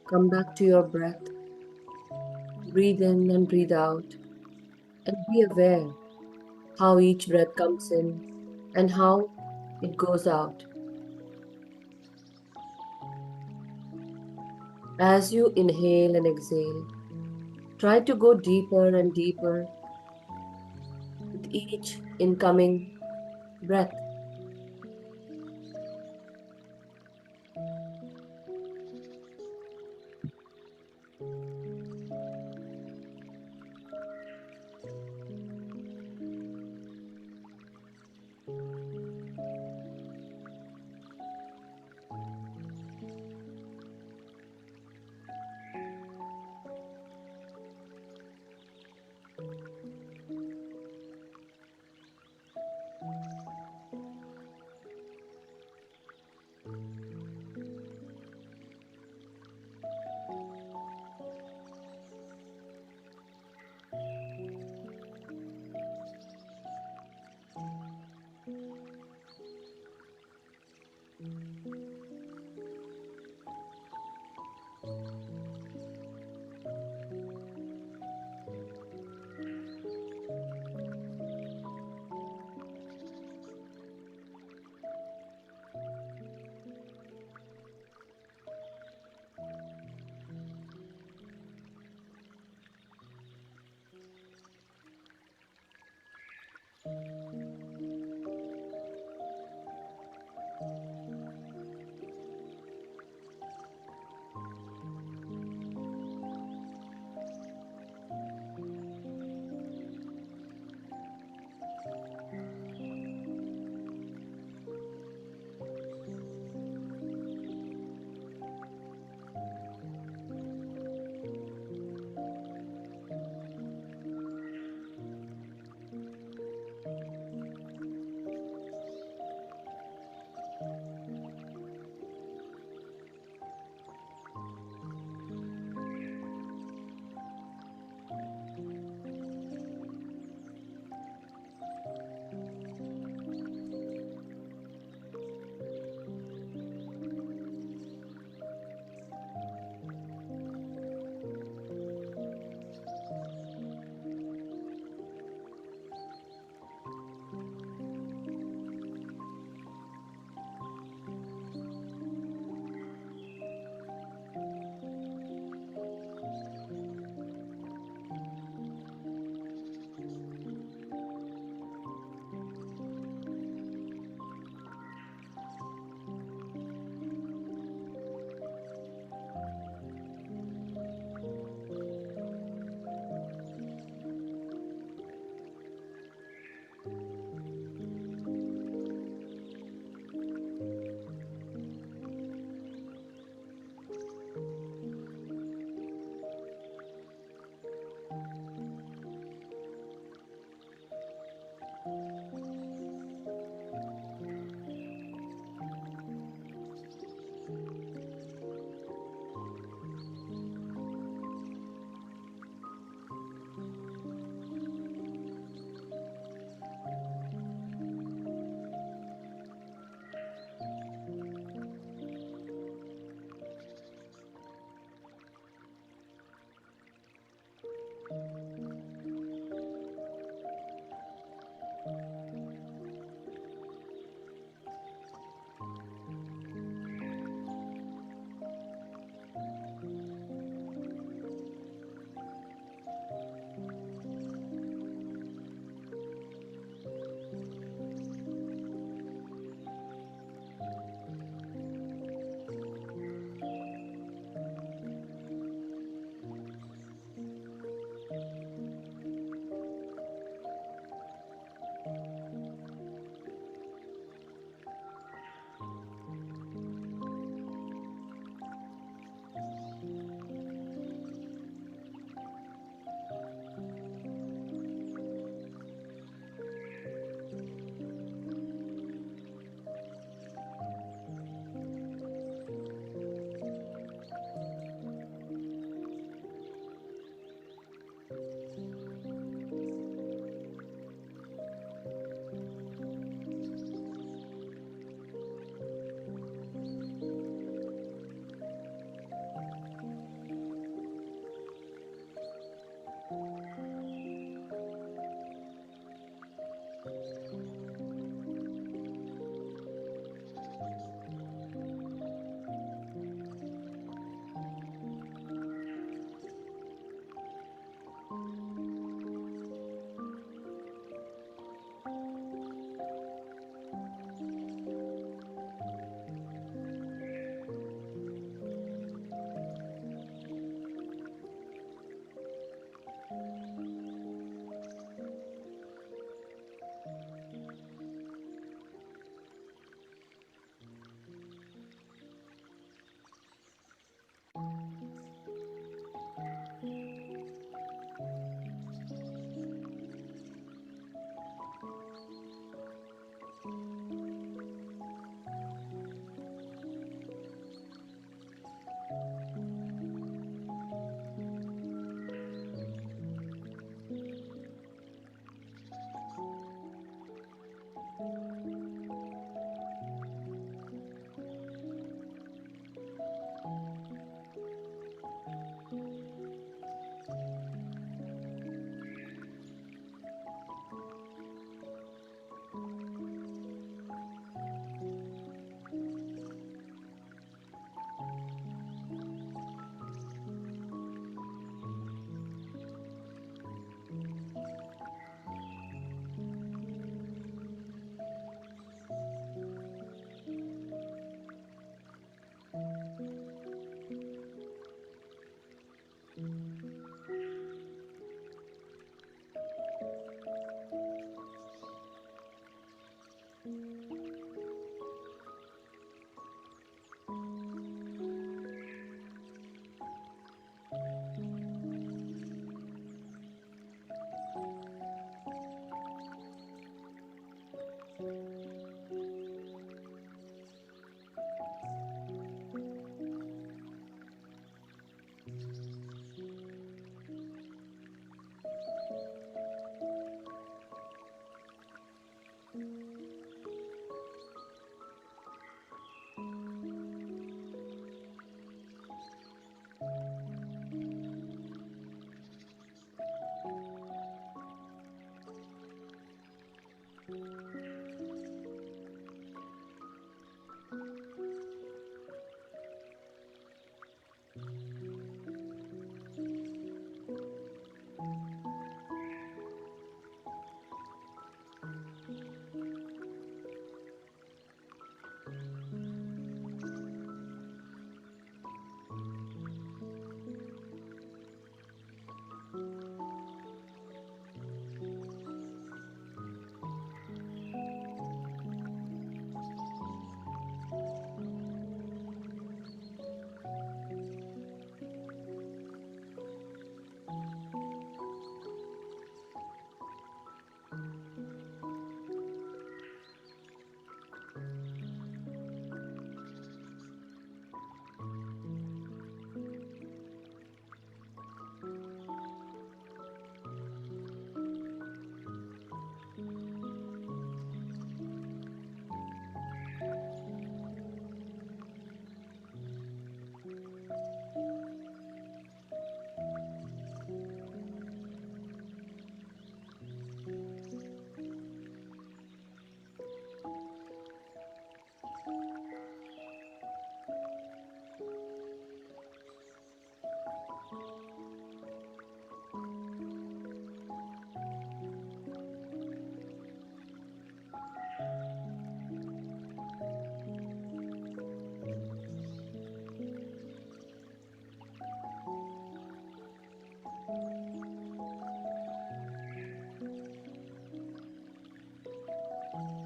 Come back to your breath. Breathe in and breathe out. And be aware how each breath comes in and how it goes out. As you inhale and exhale, try to go deeper and deeper with each incoming Breath.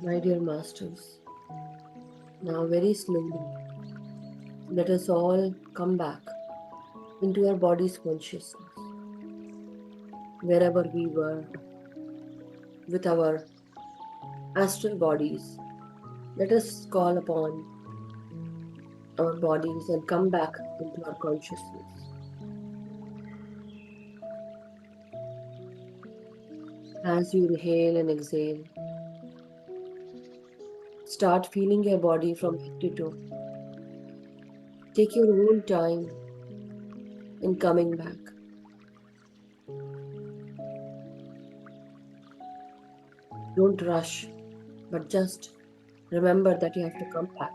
My dear masters, now very slowly, let us all come back into our body's consciousness, wherever we were with our astral bodies. Let us call upon our bodies and come back into our consciousness. As you inhale and exhale, start feeling your body from head to toe. Take your own time in coming back. Don't rush, but just remember that you have to come back.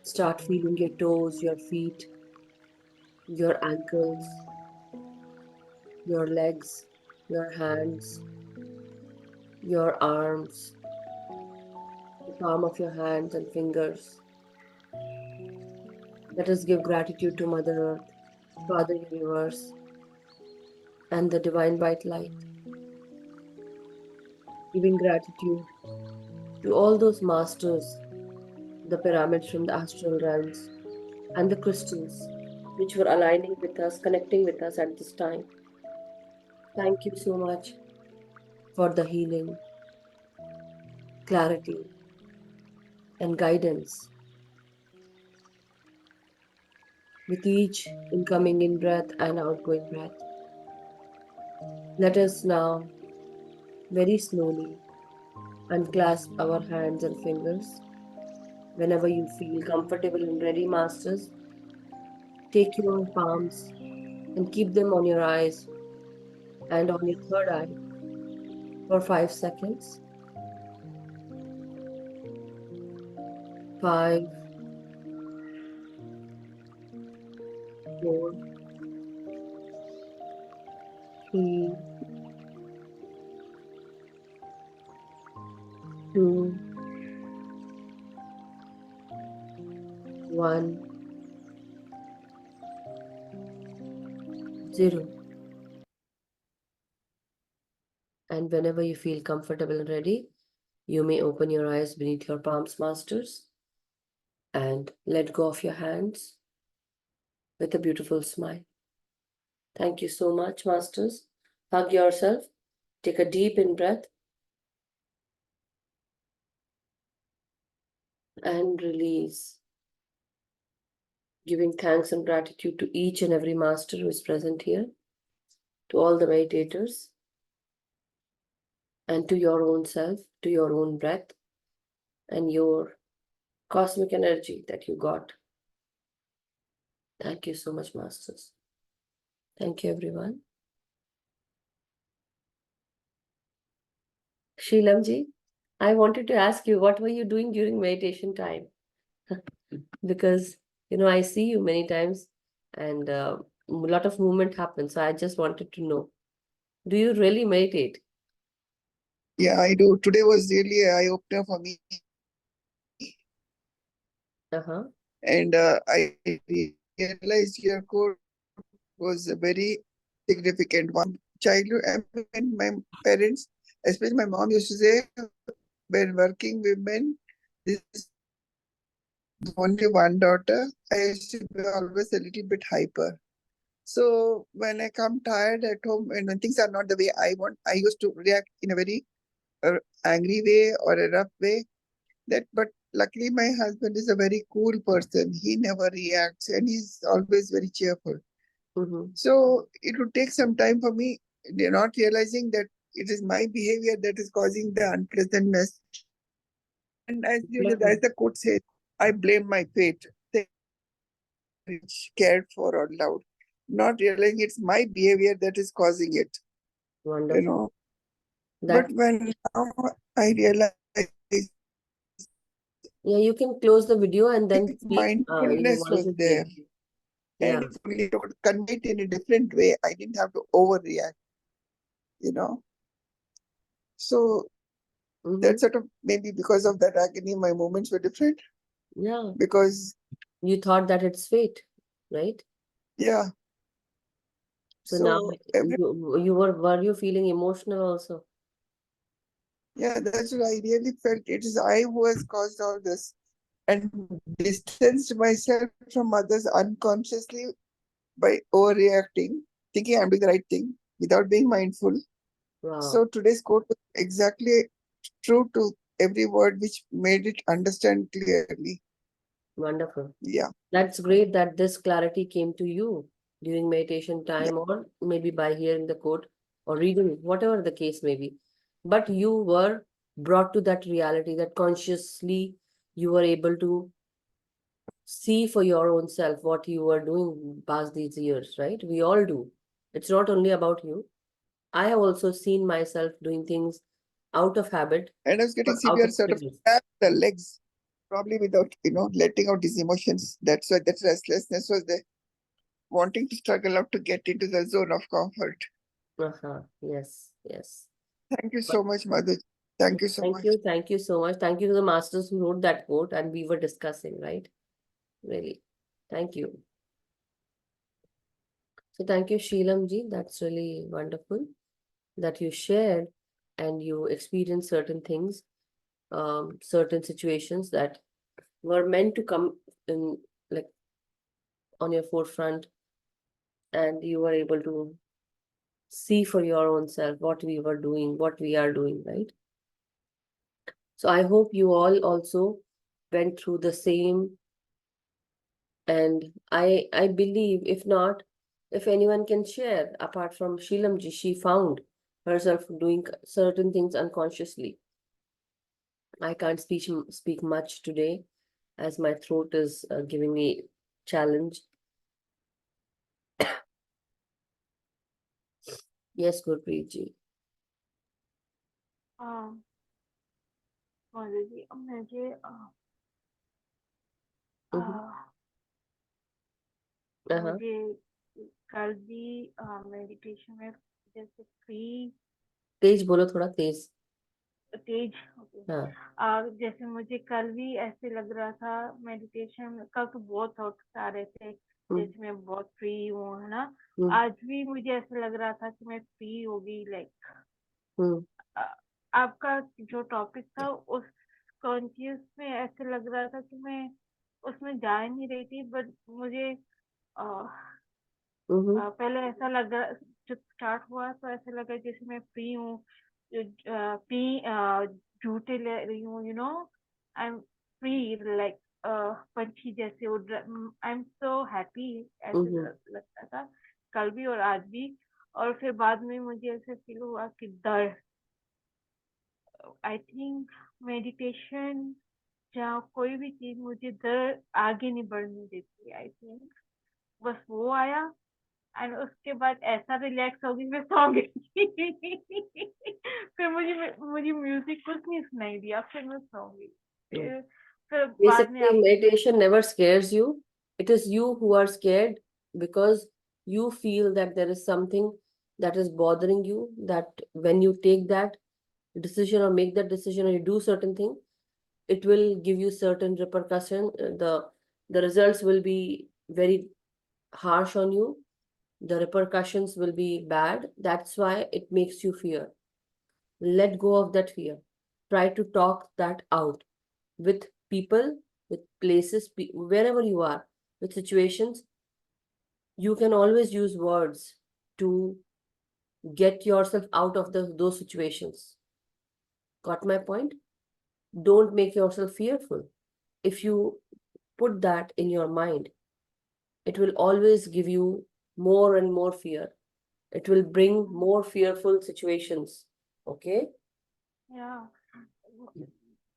Start feeling your toes, your feet, your ankles, your legs, your hands, your arms, the palm of your hands and fingers. Let us give gratitude to Mother Earth, Father Universe, and the Divine White Light. Giving gratitude to all those masters, the pyramids from the astral realms, and the crystals which were aligning with us, connecting with us at this time. Thank you so much for the healing, clarity, and guidance with each incoming in breath and outgoing breath. Let us now very slowly unclasp our hands and fingers. Whenever you feel comfortable and ready, masters, take your palms and keep them on your eyes and on your third eye for 5 seconds. 5, 4, 3, 2, 1, 0. And whenever you feel comfortable and ready, you may open your eyes beneath your palms, masters, and let go of your hands with a beautiful smile. Thank you so much, masters. Hug yourself. Take a deep in breath and release. Giving thanks and gratitude to each and every master who is present here, to all the meditators, and to your own self, to your own breath, and your cosmic energy that you got. Thank you so much, masters. Thank you, everyone. Sheelamji, I wanted to ask you, what were you doing during meditation time? Because, I see you many times and a lot of movement happens. So I just wanted to know, do you really meditate? Yeah, I do. Today was really an eye opener for me, Uh-huh. and I realized your quote was a very significant one. Childhood, I mean, my parents, especially my mom, used to say, when working women, this is only one daughter. I used to be always a little bit hyper. So when I come tired at home and when things are not the way I want, I used to react in a very angry way or a rough way. But luckily my husband is a very cool person. He never reacts and he's always very cheerful. Mm-hmm. So it would take some time for me, not realizing that it is my behavior that is causing the unpleasantness. And as the quote says, I blame my fate. Cared for or loved, not realizing it's my behavior that is causing it. Wonderful. But That, when now I realize yeah, you can close the video and then speak. Your mindfulness voice was is there, breaking. Yeah. and if only I could convey it in a different way, I didn't have to overreact, you know. So Mm-hmm. that sort of maybe because of that agony, my moments were different. Yeah. Because You thought that it's fate, right? yeah, So now so every were you feeling emotional also? yeah, that's what I really felt. It is I who has caused all this, and distanced myself from others unconsciously by overreacting, thinking I'm doing the right thing without being mindful. Wow. So today's quote was exactly true to every word, which made it understand clearly. Wonderful. Yeah, That's great that this clarity came to you during meditation yeah. time, or maybe by hearing the quote or reading it, whatever the case may be. But you were brought to that reality that consciously you were able to see for your own self what you were doing past these years, right? We all do. It's not only about you. I have also seen myself doing things out of habit And I was getting or out severe of sort of prejudice. tap the legs, probably without, letting out his emotions. That's why that restlessness was there, wanting to struggle out to get into the zone of comfort. Uh-huh. Yes, yes. Thank you But so much, Madhu. Thank you so much. thank you so much. Thank you to the masters who wrote that quote and we were discussing, right? Really. Thank you. So thank you, Sheelam ji. That's really wonderful that you shared and you experienced certain things, certain situations that were meant to come in, like, on your forefront, and you were able to see for your own self what we were doing, what we are doing, right? So I hope you all also went through the same, and I believe if not, if anyone can share apart from Sheelamji, she found herself doing certain things unconsciously. I can't speak much today as my throat is giving me challenge. Yes, Gurpreet ji. Madhu ji मुझे Mm-hmm. Uh-huh. मुझे कल भी meditation में जैसे free तेज बोलो, थोड़ा तेज. तेज हाँ. जैसे मुझे कल भी ऐसे लग रहा था मेडिटेशन कल तो बहुत थॉट्स आ रहे थे जैसे मैं बहुत फ्री हूँ है ना आज भी मुझे ऐसा लग रहा था कि मैं फ्री हो गई लाइक हम्म आपका जो टॉपिक था उस कॉन्शियस में ऐसे लग रहा था कि मैं उसमें जा ही नहीं रही थी, बट मुझे हम्म पहले ऐसा लगा, जब स्टार्ट हुआ तो ऐसा लगा जैसे मैं फ्री हूँ, पी झूठे ले रही हूँ, आई एम फ्री, लाइक पंछी जैसे उड़ रहा, आई एम सो हैप्पी, ऐसे हम्म लगता था कल भी और आज भी। और फिर बाद में मुझे ऐसे फील हुआ कि डर, आई थिंक मेडिटेशन या कोई भी चीज मुझे डर आगे नहीं बढ़ने देती, आई थिंक बस वो आया एंड उसके बाद ऐसा रिलैक्स हो गई, मैं सो गई। फिर मुझे म्यूजिक कुछ नहीं सुनाई दिया, फिर मैं सो गई। फिर बाद में Basically, आपने meditation never scares you. It is you who are scared because you feel that there is something that is bothering you. That when you take that decision or make that decision or you do certain thing, it will give you certain repercussion. The results will be very harsh on you. The repercussions will be bad. That's why it makes you fear. Let go of that fear. Try to talk that out with people, with places, wherever you are, with situations. You can always use words to get yourself out of those situations. Got my point? Don't make yourself fearful. If you put that in your mind, it will always give you more and more fear. It will bring more fearful situations. Okay? या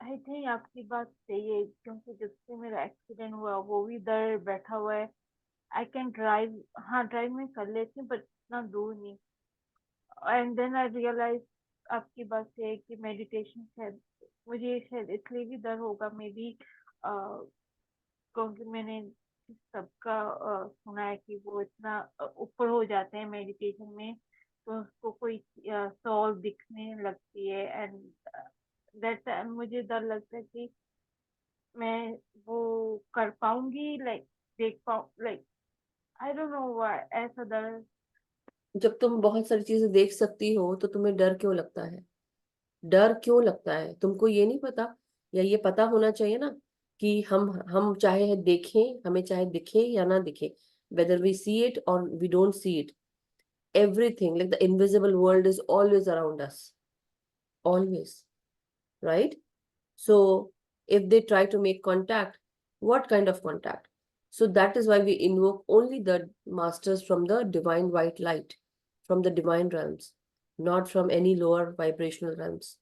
I think आपकी बात सही है, क्योंकि जब से मेरा accident हुआ वो भी डर बैठा हुआ है। आई कैन ड्राइव, हाँ ड्राइव में कर लेती हूँ, बट इतना दूर नहीं। एंड देन आई रियलाइज आपकी बात से है कि मेडिटेशन शायद मुझे शायद इसलिए भी डर होगा, मे बी क्योंकि मैंने सबका सुना है कि वो इतना ऊपर हो जाते हैं मेडिटेशन में, तो उसको कोई सॉल दिखने लगती है, एंड दैट मुझे डर लगता है कि मैं वो कर पाऊंगी, लाइक देख पाऊँ, like I don't know why ऐसा डर। जब तुम बहुत सारी चीजें देख सकती हो तो तुम्हें डर क्यों लगता है? डर क्यों लगता है तुमको? ये नहीं पता, या ये पता होना चाहिए ना कि हम चाहे देखें, हमें चाहे दिखे या ना दिखे, whether we see it or we don't see it, everything like the invisible world is always around us, always, right? So if they try to make contact, what kind of contact? So that is why we invoke only the masters from the divine white light, from the divine realms, not from any lower vibrational realms.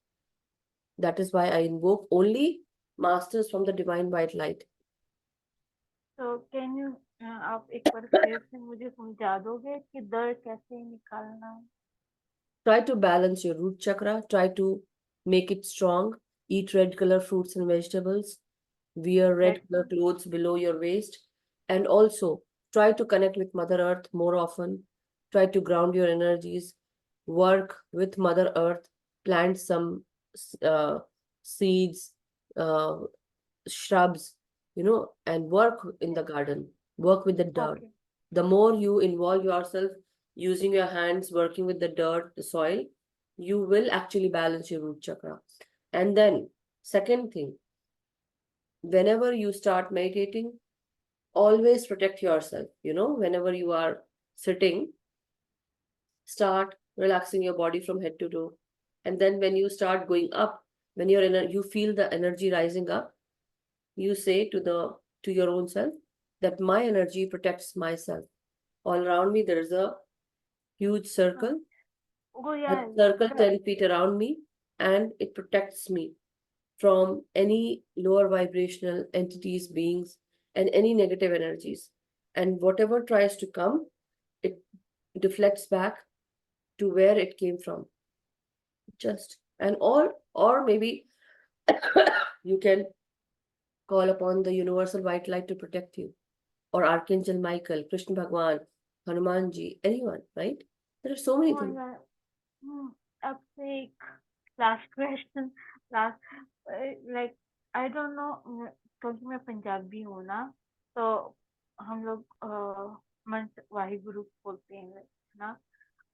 That is why I invoke only masters from the divine white light. तो can you, आप एक बार फिर से मुझे समझा दोगे कि डर कैसे निकालना है? Try to balance your root chakra. Try to make it strong. Eat red color fruits and vegetables. Wear red That color clothes below your waist. And also try to connect with Mother Earth more often. Try to ground your energies. Work with Mother Earth. Plant some uh, seeds, uh, shrubs, and work in the garden. Work with the dirt. Okay. The more you involve yourself using your hands, working with the dirt, the soil, you will actually balance your root chakra. And then, second thing, whenever you start meditating, always protect yourself. Whenever you are sitting, start relaxing your body from head to toe. And then when you start going up, when you feel the energy rising up, you say to your own self that my energy protects myself. All around me there is a huge circle, Oh that yeah, circle yeah. 10 feet around me, and it protects me from any lower vibrational entities, beings, and any negative energies. And whatever tries to come, it deflects back to where it came from. Just and or maybe you can call upon the universal white light to protect you, or Archangel Michael, Krishna Bhagwan, Hanumanji, anyone, right? There are so many Oh things. yeah. आपसे एक last question, last, like I don't know, क्योंकि मैं पंजाबी हूँ ना, तो हम लोग मंत्र वाहिगुरु बोलते हैं ना,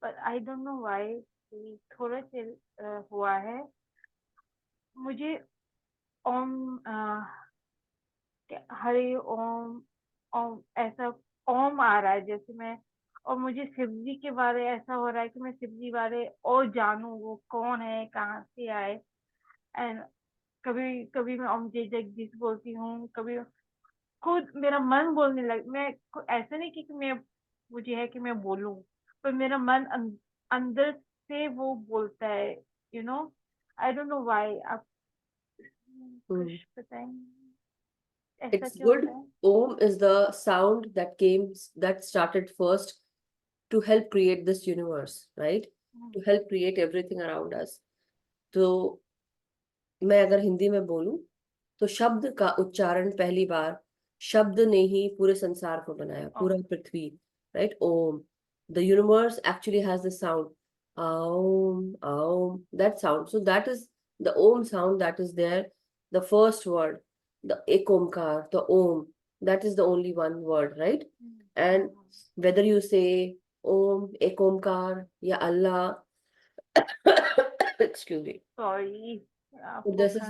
but I don't know why कि थोड़ा चिल हुआ है। मुझे ओम हरे ओम ओम ऐसा ओम आ रहा है जैसे मैं, और मुझे शिव जी के बारे ऐसा हो रहा है कि मैं शिव जी बारे और जानूं, वो कौन है, कहाँ से आए। एंड कभी कभी मैं ओम जय जगदीश बोलती हूँ, कभी खुद मेरा मन बोलने लग, मैं ऐसा नहीं कि मैं, मुझे है कि मैं बोलूं, पर मेरा मन अंदर से वो बोलता है, you know. I don't know why. आप कुछ Hmm. बताएंगे ऐसा It's क्यों होता good. है? Om is the sound that started first to help create this universe, right? To help create everything around us. तो मैं अगर हिंदी में बोलूं तो शब्द का उच्चारण पहली बार शब्द ने ही पूरे संसार को बनाया, पूरा पृथ्वी, right? Om. The universe actually has the sound Aum, Aum, that sound. So that is the Om sound that is there. The first word, the Ekomkar, the Om, that is the only one word, right? And whether you say Om, Ekomkar, ya Allah, excuse me. Sorry So आपको this is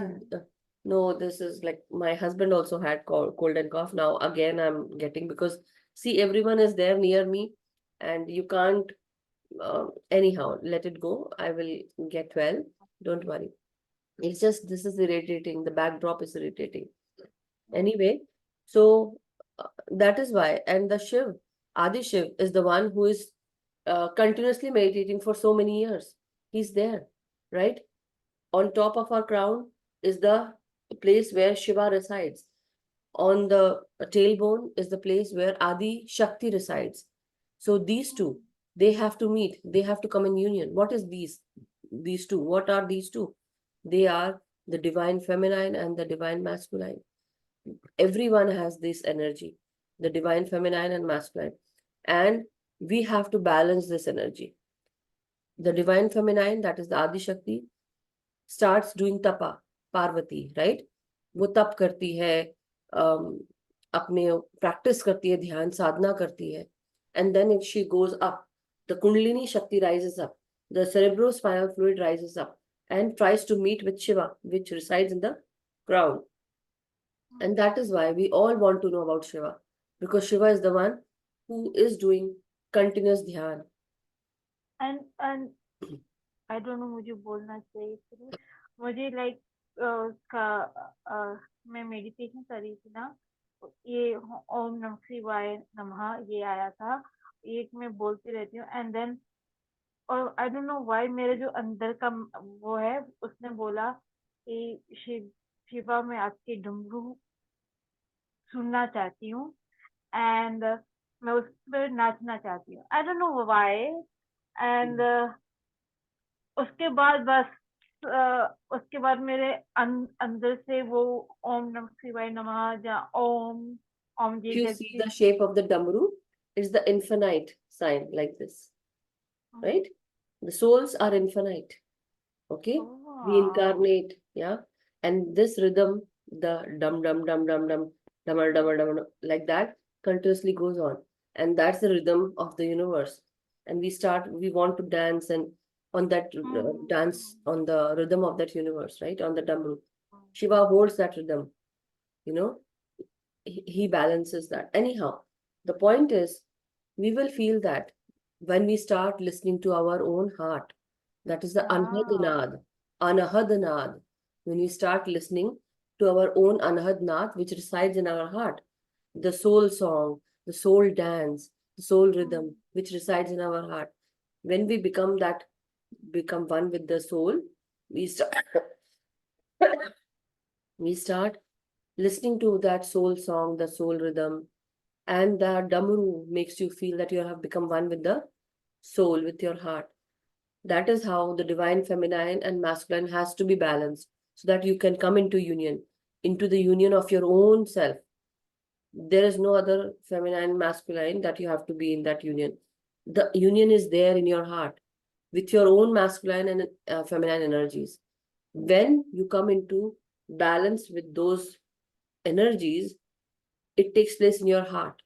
no, this is like my husband also had cold and cough. Now again, I'm getting because see, everyone is there near me, and you can't. Anyhow, let it go. I will get well. Don't worry. It's just this is irritating. The backdrop is irritating. Anyway, so that is why. And the Shiv, Adi Shiv, is the one who is continuously meditating for so many years. He's there, right? On top of our crown is the place where Shiva resides. On the tailbone is the place where Adi Shakti resides. So these two, they have to meet, they have to come in union. What is these two? What are these two? They are the divine feminine and the divine masculine. Everyone has this energy, the divine feminine and masculine. And we have to balance this energy. The divine feminine, that is the Adi Shakti, starts doing tapa, Parvati, right? वो तप करती है, अपने practice करती है, ध्यान साधना करती है. And then if she goes up, the Kundalini Shakti rises up, the cerebrospinal fluid rises up and tries to meet with Shiva, which resides in the crown. And that is why we all want to know about Shiva, because Shiva is the one who is doing continuous dhyan. And I don't know, मुझे बोलना चाहिए इसलिए मुझे like उसका मैं meditation कर रही थी ना, ये ओम नमः शिवाय नमः ये आया था, एक मैं बोलती रहती हूँ एंड देन, और आई डोंट नो व्हाई मेरे जो अंदर का वो है उसने बोला कि शिवा मैं आपके डमरू सुनना चाहती हूँ एंड मैं उस पर नाचना चाहती हूँ। I don't know why. And उसके बाद बस उसके बाद मेरे अंदर से वो ओम नमः शिवाय नमः या ओम ओम If जय you see Jagdish. the shape of the Damru, it's the infinite sign like this, right? The souls are infinite, okay? Reincarnate, yeah? And this rhythm, the dum dum dum dum dum, dummer dummer dummer, like that, continuously goes on. And that's the rhythm of the universe. And we want to dance and on that dance, on the rhythm of that universe, right? On the Damru. Shiva holds that rhythm, you know? He balances that. Anyhow, the point is, we will feel that when we start listening to our own heart. That is the Anhad Nad. When we start listening to our own Anhad Nad, which resides in our heart, the soul song, the soul dance, the soul rhythm, which resides in our heart. When we become one with the soul, we start, we start listening to that soul song, the soul rhythm, and the Damru makes you feel that you have become one with the soul, with your heart. That is how the divine feminine and masculine has to be balanced so that you can come into the union of your own self. There is no other feminine, masculine that you have to be in that union. The union is there in your heart with your own masculine and feminine energies. When you come into balance with those energies, it takes place in your heart.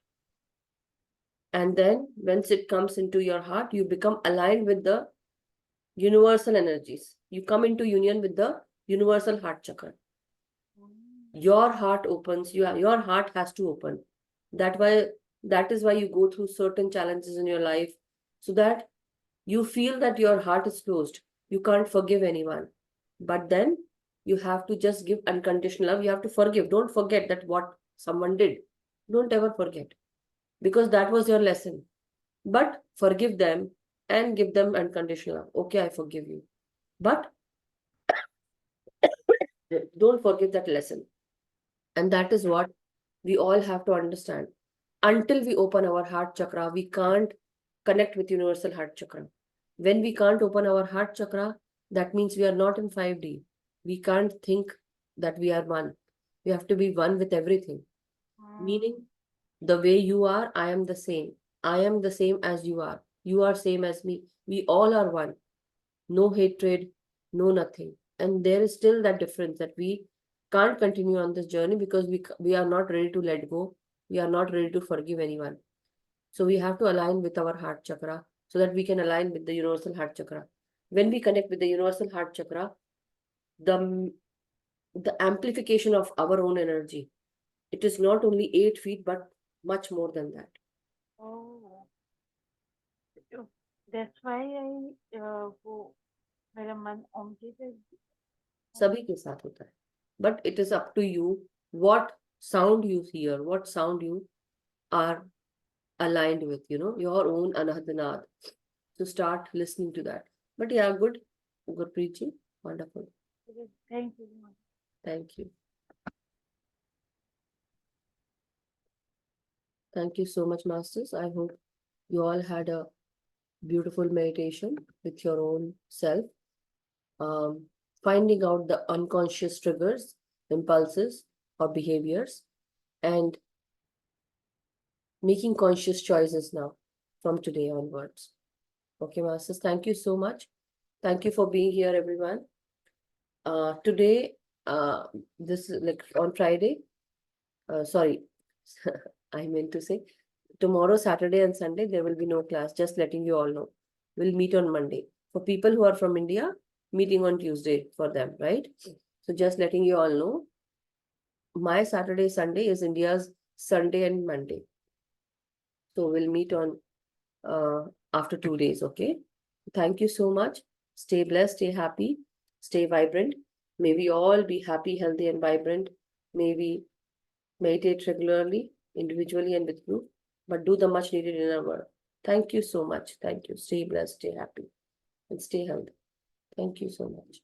And then once it comes into your heart, you become aligned with the universal energies. You come into union with the universal heart chakra. Your heart opens, your heart has to open. That is why you go through certain challenges in your life, so that you feel that your heart is closed. You can't forgive anyone. But then you have to just give unconditional love. You have to forgive. Don't forget that what someone did. Don't ever forget. Because that was your lesson. But forgive them and give them unconditional love. Okay, I forgive you. But don't forget that lesson. And that is what we all have to understand. Until we open our heart chakra, we can't connect with universal heart chakra. When we can't open our heart chakra, that means we are not in 5D. We can't think that we are one. We have to be one with everything. Meaning, the way you are, I am the same. I am the same as you are. You are same as me. We all are one. No hatred, no nothing. And there is still that difference that we can't continue on this journey because we are not ready to let go. We are not ready to forgive anyone. So we have to align with our heart chakra so that we can align with the universal heart chakra. When we connect with the universal heart chakra, the, the amplification of our own energy, it is not only 8 feet, but much more than that. Oh, that's why I go मेरा मन ओम जी से सभी के साथ होता है. But it is up to you what sound you hear, what sound you are aligned with, your own anahdanad. So start listening to that. But yeah, good preaching. Wonderful. Thank you. Thank you. Thank you so much, Masters. I hope you all had a beautiful meditation with your own self. Finding out the unconscious triggers, impulses, or behaviors, and making conscious choices now from today onwards. Okay, Masters, thank you so much. Thank you for being here, everyone. Today, this is like on Friday. Sorry, I meant to say tomorrow, Saturday and Sunday, there will be no class. Just letting you all know. We'll meet on Monday. For people who are from India, meeting on Tuesday for them, right? So just letting you all know, my Saturday, Sunday is India's Sunday and Monday. So we'll meet on after 2 days, okay? Thank you so much. Stay blessed, stay happy, stay vibrant. May we all be happy, healthy, and vibrant. May we meditate regularly, individually and with group, but do the much needed in our work. Thank you so much. Thank you. Stay blessed, stay happy, and stay healthy. Thank you so much.